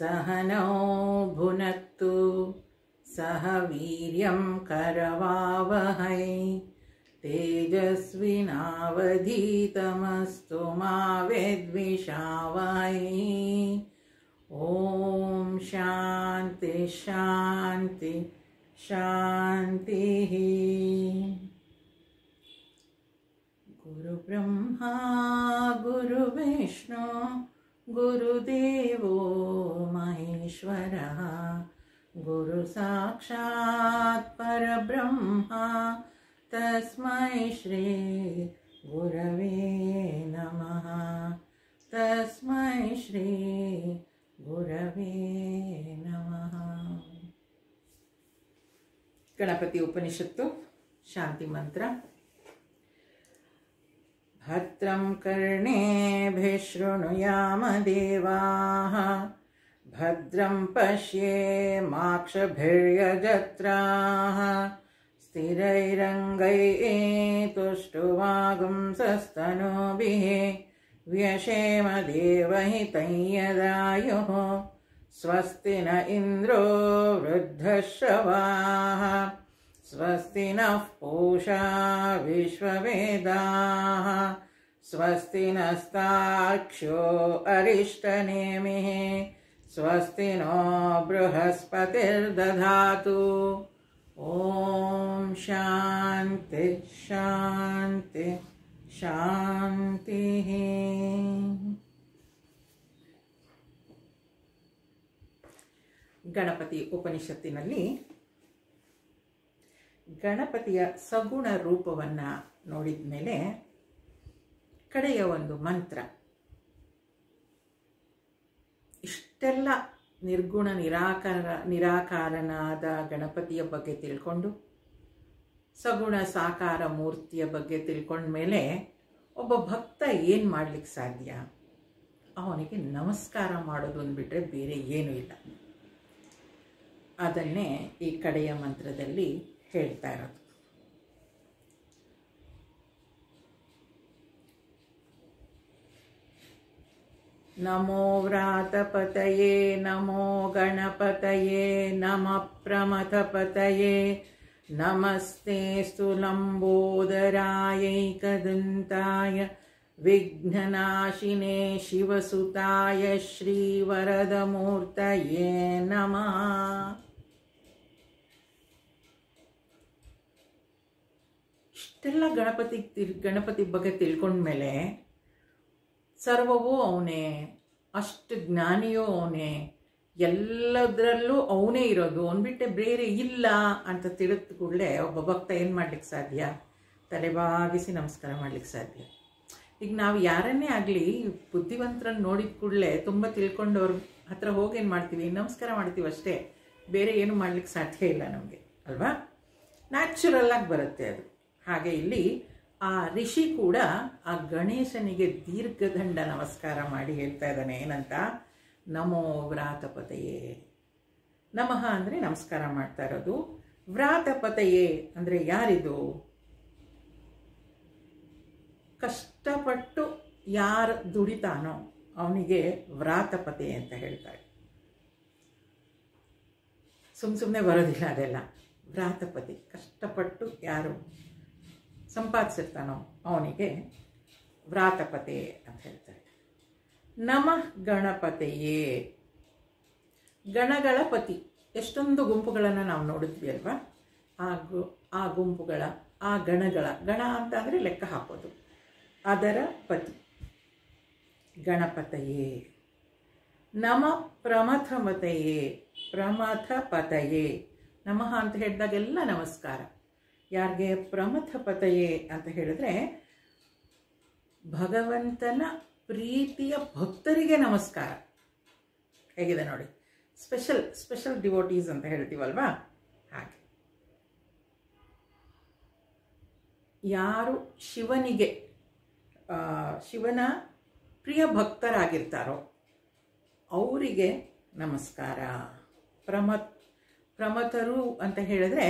सहनौ भुनक्तु सह वीर्यं करवावहै तेजस्विनावधीतमस्तु मा विद्विषावहै। ओम शांति शांति शांति। गुरु ब्रह्मा गुरु विष्णु गुरुदेवो महेश्वरः गुरु साक्षात् परब्रह्मा तस्मै श्री गुरवे नमः। तस्मै श्री गुरवे नमः। गणपति उपनिषत्तु शांति मंत्र। भद्रं कर्णेभिः शृणुयाम देवाः भद्रं पश्येमाक्षभिर्यजत्राः स्थिरैरङ्गैस्तुष्टुवागुंसस्तनूभिः व्यशेम देवहितं यदायुः। स्वस्ति न इन्द्रो वृद्धश्रवाः स्वस्ति नः पूषा विश्ववेदाः स्वस्ति नस्तार्क्ष्यो अरिष्टनेमिः स्वस्ति नो बृहस्पतिर्दधातु। ओम शांति शांति शांति। ಗಣಪತಿ ಉಪನಿಷತ್ತಿನಲ್ಲಿ ಗಣಪತಿಯ ಸಗುಣ ರೂಪವನ್ನು ನೋಡಿದ ಮೇಲೆ ಕಡೆಯ ಒಂದು ಮಂತ್ರ, ಇಷ್ಟೆಲ್ಲ ನಿರ್ಗುಣ ನಿರಾಕಾರನಾದ ಗಣಪತಿಯ ಬಗ್ಗೆ ತಿಳ್ಕೊಂಡು ಸಗುಣ ಸಾಕಾರ ಮೂರ್ತಿಯ ಬಗ್ಗೆ ತಿಳ್ಕೊಂಡ ಮೇಲೆ ಒಬ್ಬ ಭಕ್ತ ಏನು ಮಾಡಲಿಕ್ಕೆ ಸಾಧ್ಯ? ಅವನಿಗೆ ನಮಸ್ಕಾರ ಮಾಡೋದು ಅಂದ್ಬಿಟ್ರೆ ಬೇರೆ ಏನೂ ಇಲ್ಲ. ಅದನ್ನೇ ಈ ಕಡೆಯ ಮಂತ್ರದಲ್ಲಿ ಹೇಳ್ತಾ ಇರೋದು. ನಮೋ ವ್ರಾತಪತಯೇ ನಮೋ ಗಣಪತಯೇ ನಮಃ ಪ್ರಮಥಪತಯೇ ನಮಸ್ತೆಸ್ತು ಲಂಬೋದರಾಯೈಕದಂತಾಯ ವಿಘ್ನನಾಶಿನೇ ಶಿವಸುತಾಯ ಶ್ರೀವರದಮೂರ್ತಯೇ ನಮಃ. ಇಷ್ಟೆಲ್ಲ ಗಣಪತಿ ಬಗ್ಗೆ ತಿಳ್ಕೊಂಡ್ಮೇಲೆ ಸರ್ವವೂ ಅವನೇ, ಅಷ್ಟು ಜ್ಞಾನಿಯೂ ಅವನೇ, ಎಲ್ಲದರಲ್ಲೂ ಅವನೇ ಇರೋದು, ಅವನ್ಬಿಟ್ಟೆ ಬೇರೆ ಇಲ್ಲ ಅಂತ ತಿಳಿದ ಕೂಡಲೇ ಒಬ್ಬ ಭಕ್ತ ಏನು ಮಾಡ್ಲಿಕ್ಕೆ ಸಾಧ್ಯ? ತಲೆಬಾಗಿಸಿ ನಮಸ್ಕಾರ ಮಾಡ್ಲಿಕ್ಕೆ ಸಾಧ್ಯ. ಈಗ ನಾವು ಯಾರನ್ನೇ ಆಗಲಿ ಬುದ್ಧಿವಂತರನ್ನು ನೋಡಿದ ಕೂಡಲೇ ತುಂಬ ತಿಳ್ಕೊಂಡವ್ರ ಹತ್ರ ಹೋಗಿ ಏನು ಮಾಡ್ತೀವಿ? ನಮಸ್ಕಾರ ಮಾಡ್ತೀವಿ ಅಷ್ಟೇ, ಬೇರೆ ಏನು ಮಾಡ್ಲಿಕ್ಕೆ ಸಾಧ್ಯ ಇಲ್ಲ ನಮಗೆ, ಅಲ್ವಾ? ನ್ಯಾಚುರಲ್ ಆಗಿ ಬರುತ್ತೆ ಅದು. ಹಾಗೆ ಇಲ್ಲಿ ಆ ಋಷಿ ಕೂಡ ಆ ಗಣೇಶನಿಗೆ ದೀರ್ಘದಂಡ ನಮಸ್ಕಾರ ಮಾಡಿ ಹೇಳ್ತಾ ಇದ್ದಾನೆ. ಏನಂತ? ನಮೋ ವ್ರಾತಪತಯೇ. ನಮಃ ಅಂದರೆ ನಮಸ್ಕಾರ ಮಾಡ್ತಾ ಇರೋದು. ವ್ರಾತಪತಯೇ ಅಂದರೆ ಯಾರಿದು? ಕಷ್ಟಪಟ್ಟು ಯಾರು ದುಡಿತಾನೋ ಅವನಿಗೆ ವ್ರಾತಪತೆ ಅಂತ ಹೇಳ್ತಾರೆ. ಸುಮ್ಮನೆ ಬರೋದಿಲ್ಲ ಅದೆಲ್ಲ. ವ್ರಾತಪತಿ, ಕಷ್ಟಪಟ್ಟು ಯಾರು ಸಂಪಾದಿಸಿರ್ತಾನೋ ಅವನಿಗೆ ವ್ರಾತಪತೆ ಅಂತ ಹೇಳ್ತಾರೆ. ನಮಃ ಗಣಪತೆಯೇ. ಗಣಗಳ ಪತಿ. ಎಷ್ಟೊಂದು ಗುಂಪುಗಳನ್ನು ನಾವು ನೋಡಿದ್ವಿ ಅಲ್ವಾ? ಆ ಗುಂಪುಗಳ, ಆ ಗಣಗಳ, ಗಣ ಅಂತ ಅಂದರೆ ಲೆಕ್ಕ ಹಾಕೋದು, ಅದರ ಪತಿ ಗಣಪತಯೇ. ನಮ ಪ್ರಮಥಪತಯೇ. ಪ್ರಮಥಪತಯೇ. ನಮಃ ಅಂತ ಹೇಳಿದಾಗೆಲ್ಲ ನಮಸ್ಕಾರ. ಯಾರಿಗೆ? ಪ್ರಮಥಪತಯೇ ಅಂತ ಹೇಳಿದ್ರೆ ಭಗವಂತನ ಪ್ರೀತಿಯ ಭಕ್ತರಿಗೆ ನಮಸ್ಕಾರ. ಹೇಗಿದೆ ನೋಡಿ, ಸ್ಪೆಷಲ್ ಡಿವೋಟೀಸ್ ಅಂತ ಹೇಳ್ತೀವಲ್ವಾ? ಹಾಗೆ ಯಾರು ಶಿವನ ಪ್ರಿಯ ಭಕ್ತರಾಗಿರ್ತಾರೋ ಅವರಿಗೆ ನಮಸ್ಕಾರ. ಪ್ರಮಥರು ಅಂತ ಹೇಳಿದ್ರೆ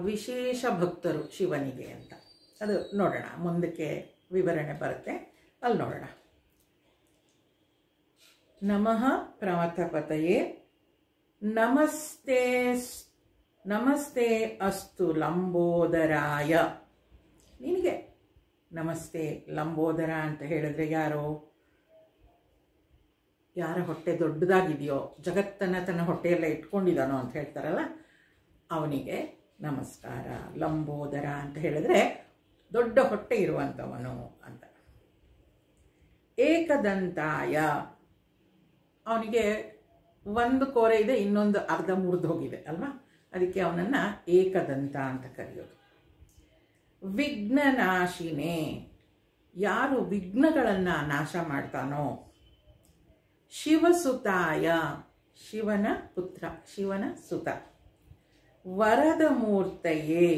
ವಿಶೇಷ ಭಕ್ತರು ಶಿವನಿಗೆ ಅಂತ. ಅದು ನೋಡೋಣ, ಮುಂದಕ್ಕೆ ವಿವರಣೆ ಬರುತ್ತೆ, ಅಲ್ಲಿ ನೋಡೋಣ. ನಮಃ ಪ್ರಮಥಪತಯೇ ನಮಸ್ತೆ ನಮಸ್ತೆ ಅಸ್ತು ಲಂಬೋದರಾಯ. ನಿನಗೆ ನಮಸ್ತೆ ಲಂಬೋದರ ಅಂತ ಹೇಳಿದ್ರೆ ಯಾರ ಹೊಟ್ಟೆ ದೊಡ್ಡದಾಗಿದೆಯೋ, ಜಗತ್ತನ್ನು ತನ್ನ ಹೊಟ್ಟೆಯೆಲ್ಲ ಇಟ್ಕೊಂಡಿದ್ದಾನೋ ಅಂತ ಹೇಳ್ತಾರಲ್ಲ, ಅವನಿಗೆ ನಮಸ್ಕಾರ. ಲಂಬೋದರ ಅಂತ ಹೇಳಿದ್ರೆ ದೊಡ್ಡ ಹೊಟ್ಟೆ ಇರುವಂಥವನು ಅಂತ. ಏಕದಂತಾಯ, ಅವನಿಗೆ ಒಂದು ಕೋರೆ ಇದೆ, ಇನ್ನೊಂದು ಅರ್ಧ ಮುರಿದು ಹೋಗಿದೆ ಅಲ್ವಾ, ಅದಕ್ಕೆ ಅವನನ್ನು ಏಕದಂತ ಅಂತ ಕರೆಯೋದು. ವಿಘ್ನನಾಶಿನೇ, ಯಾರು ವಿಘ್ನಗಳನ್ನು ನಾಶ ಮಾಡ್ತಾನೋ. ಶಿವಸುತಾಯ, ಶಿವನ ಪುತ್ರ, ಶಿವನ ಸುತ. ವರದ ಮೂರ್ತಯೇ,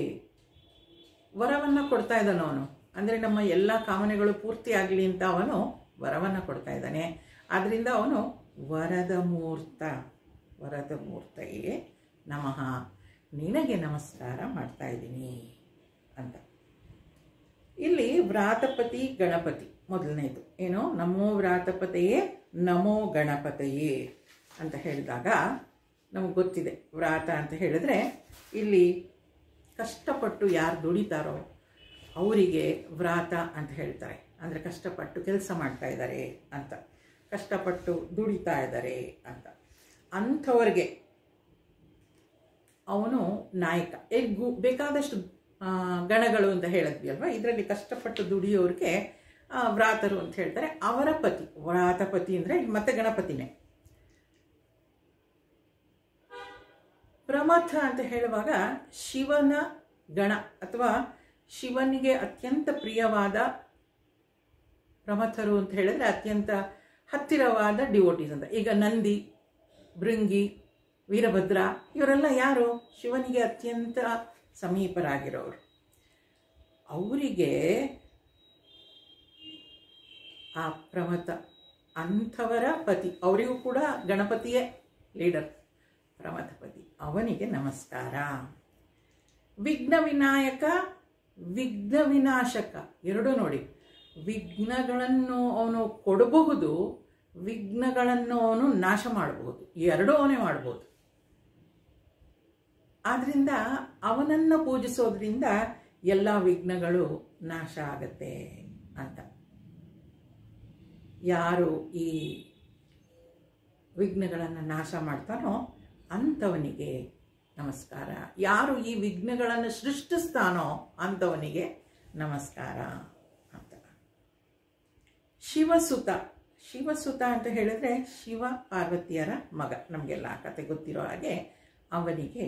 ವರವನ್ನು ಕೊಡ್ತಾ ಇದ್ದಾನು ಅವನು, ಅಂದರೆ ನಮ್ಮ ಎಲ್ಲ ಕಾಮನೆಗಳು ಪೂರ್ತಿ ಆಗಲಿ ಅಂತ ಅವನು ವರವನ್ನು ಕೊಡ್ತಾ ಇದ್ದಾನೆ. ಆದ್ದರಿಂದ ಅವನು ವರದ ಮೂರ್ತಯೇ ನಮಃ, ನಿನಗೆ ನಮಸ್ಕಾರ ಮಾಡ್ತಾ ಇದ್ದೀನಿ ಅಂತ. ಇಲ್ಲಿ ವ್ರಾತಪತಿ ಗಣಪತಿ ಮೊದಲನೇದು ಏನು, ನಮೋ ವ್ರಾತಪತೆಯೇ ನಮೋ ಗಣಪತಯೇ ಅಂತ ಹೇಳಿದಾಗ ನಮಗೆ ಗೊತ್ತಿದೆ. ವ್ರಾತ ಅಂತ ಹೇಳಿದ್ರೆ ಇಲ್ಲಿ ಕಷ್ಟಪಟ್ಟು ಯಾರು ದುಡಿತಾರೋ ಅವರಿಗೆ ವ್ರಾತ ಅಂತ ಹೇಳ್ತಾರೆ. ಅಂದರೆ ಕಷ್ಟಪಟ್ಟು ಕೆಲಸ ಮಾಡ್ತಾ ಇದ್ದಾರೆ ಅಂತ, ಕಷ್ಟಪಟ್ಟು ದುಡಿತಾ ಇದ್ದಾರೆ ಅಂತ. ಅಂಥವ್ರಿಗೆ ಅವನು ನಾಯಕ. ಬೇಕಾದಷ್ಟು ಗಣಗಳು ಅಂತ ಹೇಳಿದ್ವಿ ಅಲ್ವಾ, ಇದರಲ್ಲಿ ಕಷ್ಟಪಟ್ಟು ದುಡಿಯೋರಿಗೆ ವ್ರಾತರು ಅಂತ ಹೇಳ್ತಾರೆ. ಅವರ ಪತಿ ವ್ರಾತಪತಿ ಅಂದರೆ ಮತ್ತೆ ಗಣಪತಿನೇ. ಪ್ರಮಥ ಅಂತ ಹೇಳುವಾಗ ಶಿವನ ಗಣ ಅಥವಾ ಶಿವನಿಗೆ ಅತ್ಯಂತ ಪ್ರಿಯವಾದ ಪ್ರಮಥರು ಅಂತ ಹೇಳಿದ್ರೆ ಅತ್ಯಂತ ಹತ್ತಿರವಾದ ಡಿವೋಟೀಸ್ ಅಂತ. ಈಗ ನಂದಿ, ಭೃಂಗಿ, ವೀರಭದ್ರ ಇವರೆಲ್ಲ ಯಾರು, ಶಿವನಿಗೆ ಅತ್ಯಂತ ಸಮೀಪರಾಗಿರೋರು. ಅವರಿಗೆ ಆ ಪ್ರಮಥ ಅಂಥವರ ಪತಿ, ಅವರಿಗೂ ಕೂಡ ಗಣಪತಿಯೇ ಲೀಡರ್, ಪ್ರಮಥಪತಿ, ಅವನಿಗೆ ನಮಸ್ಕಾರ. ವಿಘ್ನ ವಿನಾಯಕ, ವಿಘ್ನ ವಿನಾಶಕ ಎರಡೂ ನೋಡಿ. ವಿಘ್ನಗಳನ್ನು ಅವನು ಕೊಡಬಹುದು, ವಿಘ್ನಗಳನ್ನು ಅವನು ನಾಶ ಮಾಡಬಹುದು, ಎರಡೂ ಅವನೇ ಮಾಡಬಹುದು. ಆದ್ದರಿಂದ ಅವನನ್ನು ಪೂಜಿಸೋದ್ರಿಂದ ಎಲ್ಲ ವಿಘ್ನಗಳು ನಾಶ ಆಗತ್ತೆ ಅಂತ. ಯಾರು ಈ ವಿಘ್ನಗಳನ್ನು ನಾಶ ಮಾಡ್ತಾನೋ ಅಂಥವನಿಗೆ ನಮಸ್ಕಾರ. ಯಾರು ಈ ವಿಘ್ನಗಳನ್ನು ಸೃಷ್ಟಿಸ್ತಾನೋ ಅಂಥವನಿಗೆ ನಮಸ್ಕಾರ ಅಂತ. ಶಿವಸುತ, ಶಿವಸುತ ಅಂತ ಹೇಳಿದ್ರೆ ಶಿವ ಪಾರ್ವತಿಯರ ಮಗ, ನಮಗೆಲ್ಲ ಕತೆ ಗೊತ್ತಿರೋ ಹಾಗೆ ಅವನಿಗೆ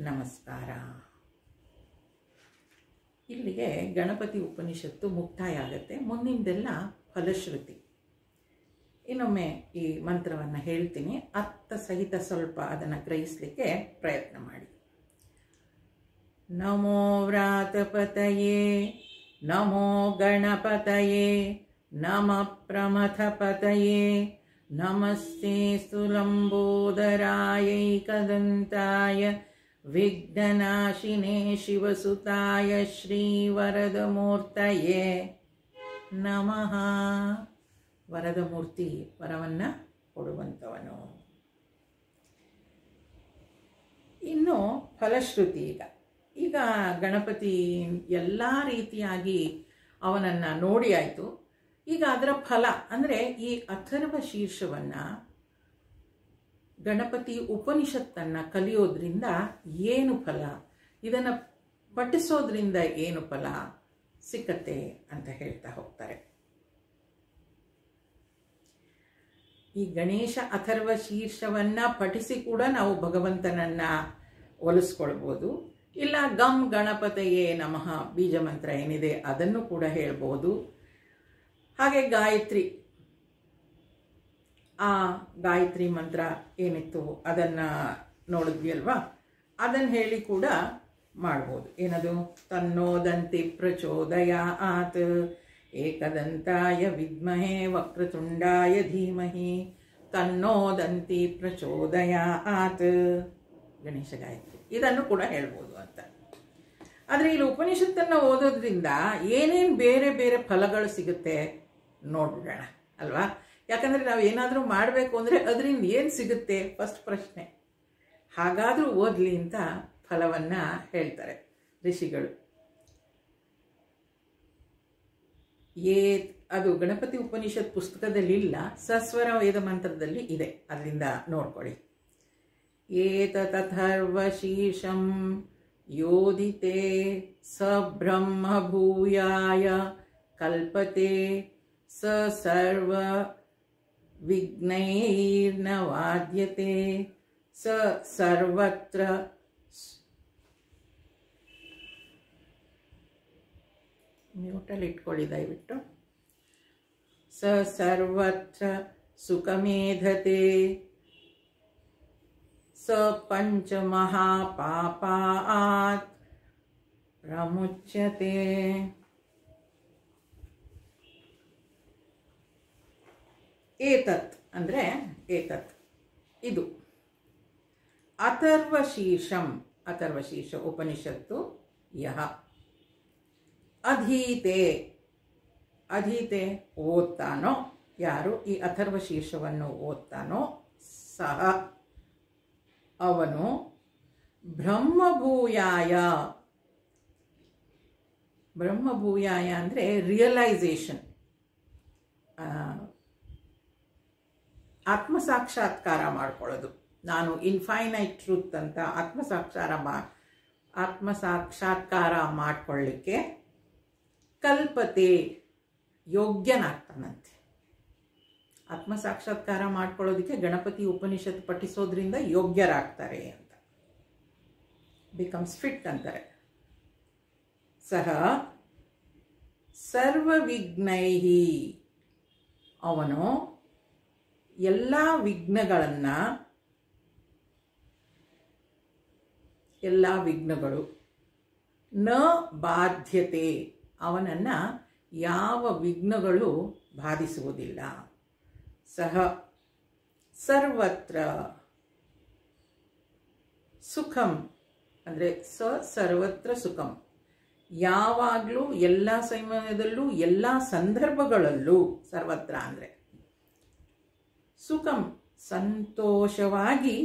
ನಮಸ್ಕಾರ. ಇಲ್ಲಿಗೆ ಗಣಪತಿ ಉಪನಿಷತ್ತು ಮುಕ್ತಾಯ ಆಗುತ್ತೆ. ಮುಂದಿಂದೆಲ್ಲ ಫಲಶ್ರುತಿ. ಇನ್ನೊಮ್ಮೆ ಈ ಮಂತ್ರವನ್ನು ಹೇಳ್ತೀನಿ, ಅರ್ಥ ಸಹಿತ ಸ್ವಲ್ಪ ಅದನ್ನು ಗ್ರಹಿಸಲಿಕ್ಕೆ ಪ್ರಯತ್ನ ಮಾಡಿ. ನಮೋ ವ್ರಾತಪತಯೇ ನಮೋ ಗಣಪತಯೇ ನಮ ಪ್ರಮಥಪತಯೇ ನಮಸ್ತೆ ಸುಲಂಬೋದರಾಯೈಕದಂತಾಯ ವಿಘ್ನನಾಶಿನೇ ಶಿವಸುತಾಯ ಶ್ರೀವರದಮೂರ್ತಯೇ ನಮಃ. ವರದ ಮೂರ್ತಿ, ವರವನ್ನು ಕೊಡುವಂಥವನು. ಇನ್ನು ಫಲಶ್ರುತಿ. ಈಗ ಗಣಪತಿ ಎಲ್ಲ ರೀತಿಯಾಗಿ ಅವನನ್ನು ನೋಡಿ ಆಯಿತು. ಈಗ ಅದರ ಫಲ ಅಂದರೆ ಈ ಅಥರ್ವ ಶೀರ್ಷವನ್ನು, ಗಣಪತಿ ಉಪನಿಷತ್ತನ್ನು ಕಲಿಯೋದ್ರಿಂದ ಏನು ಫಲ, ಇದನ್ನು ಪಠಿಸೋದ್ರಿಂದ ಏನು ಫಲ ಸಿಕ್ಕತ್ತೆ ಅಂತ ಹೇಳ್ತಾ ಹೋಗ್ತಾರೆ. ಈ ಗಣೇಶ ಅಥರ್ವ ಶೀರ್ಷವನ್ನು ಪಠಿಸಿ ಕೂಡ ನಾವು ಭಗವಂತನನ್ನು ಒಲಿಸ್ಕೊಳ್ಬೋದು. ಇಲ್ಲ ಗಮ್ ಗಣಪತಯೇ ನಮಃ ಬೀಜ ಮಂತ್ರ ಏನಿದೆ ಅದನ್ನು ಕೂಡ ಹೇಳ್ಬೋದು. ಹಾಗೆ ಗಾಯತ್ರಿ, ಆ ಗಾಯತ್ರಿ ಮಂತ್ರ ಏನಿತ್ತು ಅದನ್ನು ನೋಡಿದ್ವಿ ಅಲ್ವಾ, ಅದನ್ನು ಹೇಳಿ ಕೂಡ ಮಾಡ್ಬೋದು. ಏನದು, ತನ್ನೋದಂತಿ ಪ್ರಚೋದಯಾತ್ ಏಕದಂತಾಯ ವಿದ್ಮಹೇ ವಕ್ರತುಂಡಾಯ ಧೀಮಹಿ ತನ್ನೋದಂತಿ ಪ್ರಚೋದಯಾತ್. ಗಣೇಶ ಗಾಯತ್ರಿ ಇದನ್ನು ಕೂಡ ಹೇಳ್ಬೋದು ಅಂತ. ಆದರೆ ಇಲ್ಲಿ ಉಪನಿಷತ್ತನ್ನು ಓದೋದ್ರಿಂದ ಏನೇನು ಬೇರೆ ಬೇರೆ ಫಲಗಳು ಸಿಗುತ್ತೆ ನೋಡ್ಬಿಡೋಣ ಅಲ್ವಾ. ಯಾಕಂದರೆ ನಾವು ಏನಾದರೂ ಮಾಡಬೇಕು ಅಂದರೆ ಅದರಿಂದ ಏನು ಸಿಗುತ್ತೆ ಫಸ್ಟ್ ಪ್ರಶ್ನೆ. ಹಾಗಾದರೂ ಓದಲಿ ಅಂತ ಫಲವನ್ನು ಹೇಳ್ತಾರೆ ಋಷಿಗಳು. ಅದು ಗಣಪತಿ ಉಪನಿಷತ್ ಪುಸ್ತಕದಲ್ಲಿ ಇಲ್ಲ, ಸಸ್ವರ ವೇದ ಮಂತ್ರದಲ್ಲಿ ಇದೆ, ಅದರಿಂದ ನೋಡ್ಕೊಳ್ಳಿ. ಏತತಥರ್ವಶೀರ್ಷಂ ಯೋದಿತೆ ಸ ಬ್ರಹ್ಮ ಭೂಯಾಯ ಕಲ್ಪತೆ ಸ ಸರ್ವ ವಿಘ್ನೈರ್ನ ವಾದ್ಯತೆ ಸ ಸರ್ವತ್ರ ಮ್ಯೂಟಲ್ಲಿ ಇಟ್ಕೊಳ್ಳಿ ದಯವಿಟ್ಟು. ಸ ಸರ್ವತ್ರ ಸುಖಮೇಧತೆ ಸ ಪಂಚಮಹಾಪಾಪಾತ್ ಪ್ರಮುಚ್ಯತೆ. ಏತತ್ ಅಂದರೆ ಏತತ್ ಇದು. ಅಥರ್ವಶೀರ್ಷಂ, ಅಥರ್ವಶೀರ್ಷ ಉಪನಿಷತ್ತು ಯಹ. ಅಧೀತೆ, ಅಧೀತೆ ಓದ್ತಾನೋ, ಯಾರು ಈ ಅಥರ್ವಶೀರ್ಷವನ್ನು ಓದ್ತಾನೋ, ಸಹ ಅವನು ಬ್ರಹ್ಮಭೂಯಾಯ, ಬ್ರಹ್ಮಭೂಯಾಯ ಅಂದರೆ ರಿಯಲೈಸೇಷನ್, ಆತ್ಮಸಾಕ್ಷಾತ್ಕಾರ ಮಾಡ್ಕೊಳ್ಳೋದು. ನಾನು ಇನ್ಫೈನೈಟ್ ಟ್ರೂತ್ ಅಂತ ಆತ್ಮಸಾಕ್ಷಾತ್ಕಾರ ಮಾಡಿಕೊಳ್ಳಿಕ್ಕೆ ಕಲ್ಪತೆ ಯೋಗ್ಯನಾಗ್ತಾನಂತೆ. ಆತ್ಮಸಾಕ್ಷಾತ್ಕಾರ ಮಾಡ್ಕೊಳ್ಳೋದಕ್ಕೆ ಗಣಪತಿ ಉಪನಿಷತ್ ಪಠಿಸೋದ್ರಿಂದ ಯೋಗ್ಯರಾಗ್ತಾರೆ ಅಂತ, ಬಿಕಮ್ಸ್ ಫಿಟ್ ಅಂತಾರೆ. ಸಹ ಸರ್ವವಿಘ್ನೈಹಿ, ಅವನು ಎಲ್ಲ ವಿಘ್ನಗಳು ನ ಬಾಧ್ಯತೆ, ಅವನನ್ನು ಯಾವ ವಿಘ್ನಗಳು ಬಾಧಿಸುವುದಿಲ್ಲ. ಸಹ ಸರ್ವತ್ರ ಸುಖಂ ಅಂದರೆ ಸರ್ವತ್ರ ಸುಖಂ, ಯಾವಾಗಲೂ ಎಲ್ಲ ಸಮಯದಲ್ಲೂ ಎಲ್ಲ ಸಂದರ್ಭಗಳಲ್ಲೂ, ಸರ್ವತ್ರ ಅಂದರೆ ಸುಖಂ ಸಂತೋಷವಾಗಿ,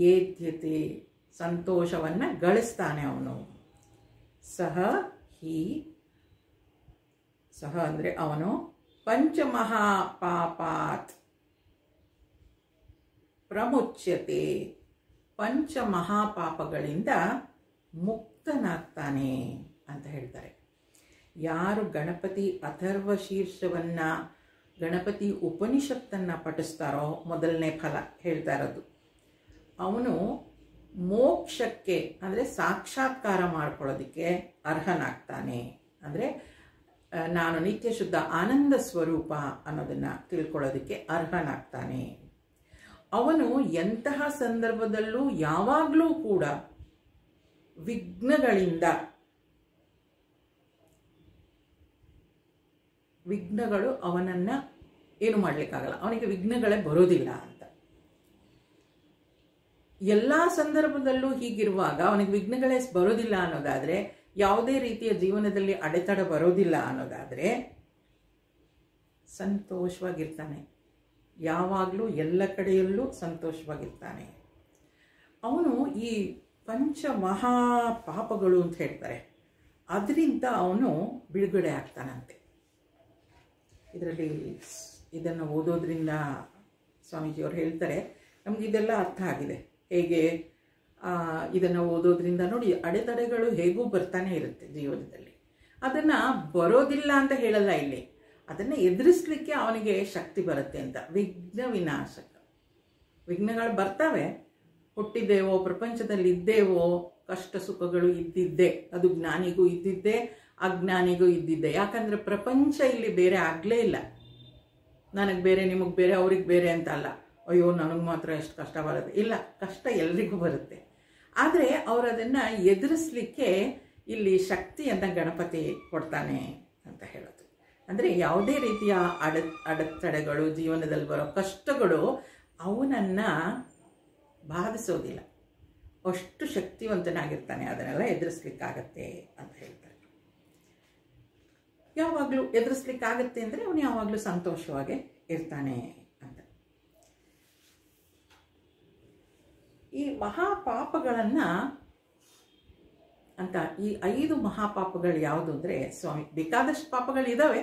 ಏಧ್ಯತೆ ಸಂತೋಷವನ್ನು ಗಳಿಸ್ತಾನೆ ಅವನು. ಸಹ ಹಿ, ಸಹ ಅಂದರೆ ಅವನು ಪಂಚಮಹಾಪಾಪಾತ್ ಪ್ರಮುಚ್ಯತೆ, ಪಂಚಮಹಾಪಾಪಗಳಿಂದ ಮುಕ್ತನಾಗ್ತಾನೆ ಅಂತ ಹೇಳ್ತಾರೆ. ಯಾರು ಗಣಪತಿ ಅಥರ್ವಶೀರ್ಷವನ್ನು, ಗಣಪತಿ ಉಪನಿಷತ್ತನ್ನು ಪಠಿಸ್ತಾರೋ, ಮೊದಲನೇ ಫಲ ಹೇಳ್ತಾ ಇರೋದು, ಅವನು ಮೋಕ್ಷಕ್ಕೆ ಅಂದರೆ ಸಾಕ್ಷಾತ್ಕಾರ ಮಾಡ್ಕೊಳ್ಳೋದಕ್ಕೆ ಅರ್ಹನಾಗ್ತಾನೆ. ಅಂದರೆ ನಾನು ನಿತ್ಯ ಶುದ್ಧ ಆನಂದ ಸ್ವರೂಪ ಅನ್ನೋದನ್ನು ತಿಳ್ಕೊಳ್ಳೋದಕ್ಕೆ ಅರ್ಹನಾಗ್ತಾನೆ. ಅವನು ಎಂತಹ ಸಂದರ್ಭದಲ್ಲೂ ಯಾವಾಗಲೂ ಕೂಡ ವಿಘ್ನಗಳು ಅವನನ್ನು ಏನು ಮಾಡಲಿಕ್ಕಾಗಲ್ಲ, ಅವನಿಗೆ ವಿಘ್ನಗಳೇ ಬರೋದಿಲ್ಲ ಅಂತ. ಎಲ್ಲ ಸಂದರ್ಭದಲ್ಲೂ ಹೀಗಿರುವಾಗ ಅವನಿಗೆ ವಿಘ್ನಗಳೇ ಬರೋದಿಲ್ಲ ಅನ್ನೋದಾದರೆ, ಯಾವುದೇ ರೀತಿಯ ಜೀವನದಲ್ಲಿ ಅಡೆತಡೆ ಬರೋದಿಲ್ಲ ಅನ್ನೋದಾದರೆ ಸಂತೋಷವಾಗಿರ್ತಾನೆ, ಯಾವಾಗಲೂ ಎಲ್ಲ ಕಡೆಯಲ್ಲೂ ಸಂತೋಷವಾಗಿರ್ತಾನೆ. ಅವನು ಈ ಪಂಚ ಮಹಾಪಾಪಗಳು ಅಂತ ಹೇಳ್ತಾರೆ, ಅದರಿಂದ ಅವನು ಬಿಡುಗಡೆ ಆಗ್ತಾನಂತೆ. ಇದರಲ್ಲಿ ಇದನ್ನು ಓದೋದ್ರಿಂದ ಸ್ವಾಮೀಜಿಯವರು ಹೇಳ್ತಾರೆ, ನಮ್ಗೆ ಇದೆಲ್ಲ ಅರ್ಥ ಆಗಿದೆ. ಹೇಗೆ ಇದನ್ನು ಓದೋದ್ರಿಂದ ನೋಡಿ, ಅಡೆತಡೆಗಳು ಹೇಗೂ ಬರ್ತಾನೆ ಇರುತ್ತೆ ಜೀವನದಲ್ಲಿ. ಅದನ್ನು ಬರೋದಿಲ್ಲ ಅಂತ ಹೇಳಲ್ಲ ಇಲ್ಲಿ, ಅದನ್ನು ಎದುರಿಸಲಿಕ್ಕೆ ಅವನಿಗೆ ಶಕ್ತಿ ಬರುತ್ತೆ ಅಂತ. ವಿಘ್ನ ವಿನಾಶಕ, ವಿಘ್ನಗಳು ಬರ್ತವೆ. ಹುಟ್ಟಿದ್ದೇವೋ, ಪ್ರಪಂಚದಲ್ಲಿ ಇದ್ದೇವೋ, ಕಷ್ಟ ಸುಖಗಳು ಇದ್ದಿದ್ದೆ, ಅದು ಜ್ಞಾನಿಗೂ ಇದ್ದಿದ್ದೆ, ಅಜ್ಞಾನಿಗೂ ಇದ್ದಿದ್ದೆ. ಯಾಕಂದರೆ ಪ್ರಪಂಚ ಇಲ್ಲಿ ಬೇರೆ ಆಗಲೇ ಇಲ್ಲ. ನನಗೆ ಬೇರೆ, ನಿಮಗೆ ಬೇರೆ, ಅವ್ರಿಗೆ ಬೇರೆ ಅಂತ ಅಲ್ಲ. ಅಯ್ಯೋ ನನಗೆ ಮಾತ್ರ ಎಷ್ಟು ಕಷ್ಟ ಬರುತ್ತೆ, ಇಲ್ಲ, ಕಷ್ಟ ಎಲ್ರಿಗೂ ಬರುತ್ತೆ. ಆದರೆ ಅವರು ಅದನ್ನು ಎದುರಿಸಲಿಕ್ಕೆ ಇಲ್ಲಿ ಶಕ್ತಿಯನ್ನು ಗಣಪತಿ ಕೊಡ್ತಾನೆ ಅಂತ ಹೇಳೋದು. ಅಂದರೆ ಯಾವುದೇ ರೀತಿಯ ಅಡೆತಡೆಗಳು, ಜೀವನದಲ್ಲಿ ಬರೋ ಕಷ್ಟಗಳು ಅವನನ್ನು ಬಾಧಿಸೋದಿಲ್ಲ. ಅಷ್ಟು ಶಕ್ತಿವಂತನಾಗಿರ್ತಾನೆ, ಅದನ್ನೆಲ್ಲ ಎದುರಿಸ್ಲಿಕ್ಕಾಗತ್ತೆ ಅಂತ ಹೇಳ್ತಾರೆ. ಯಾವಾಗಲೂ ಎದುರಿಸ್ಲಿಕ್ಕಾಗತ್ತೆ ಅಂದರೆ ಅವನು ಯಾವಾಗಲೂ ಸಂತೋಷವಾಗಿ ಇರ್ತಾನೆ ಅಂತ. ಈ ಮಹಾಪಾಪಗಳನ್ನು ಅಂತ, ಈ 5 ಮಹಾಪಾಪಗಳು ಯಾವುದು ಅಂದರೆ, ಬೇಕಾದಷ್ಟು ಪಾಪಗಳಿದ್ದಾವೆ.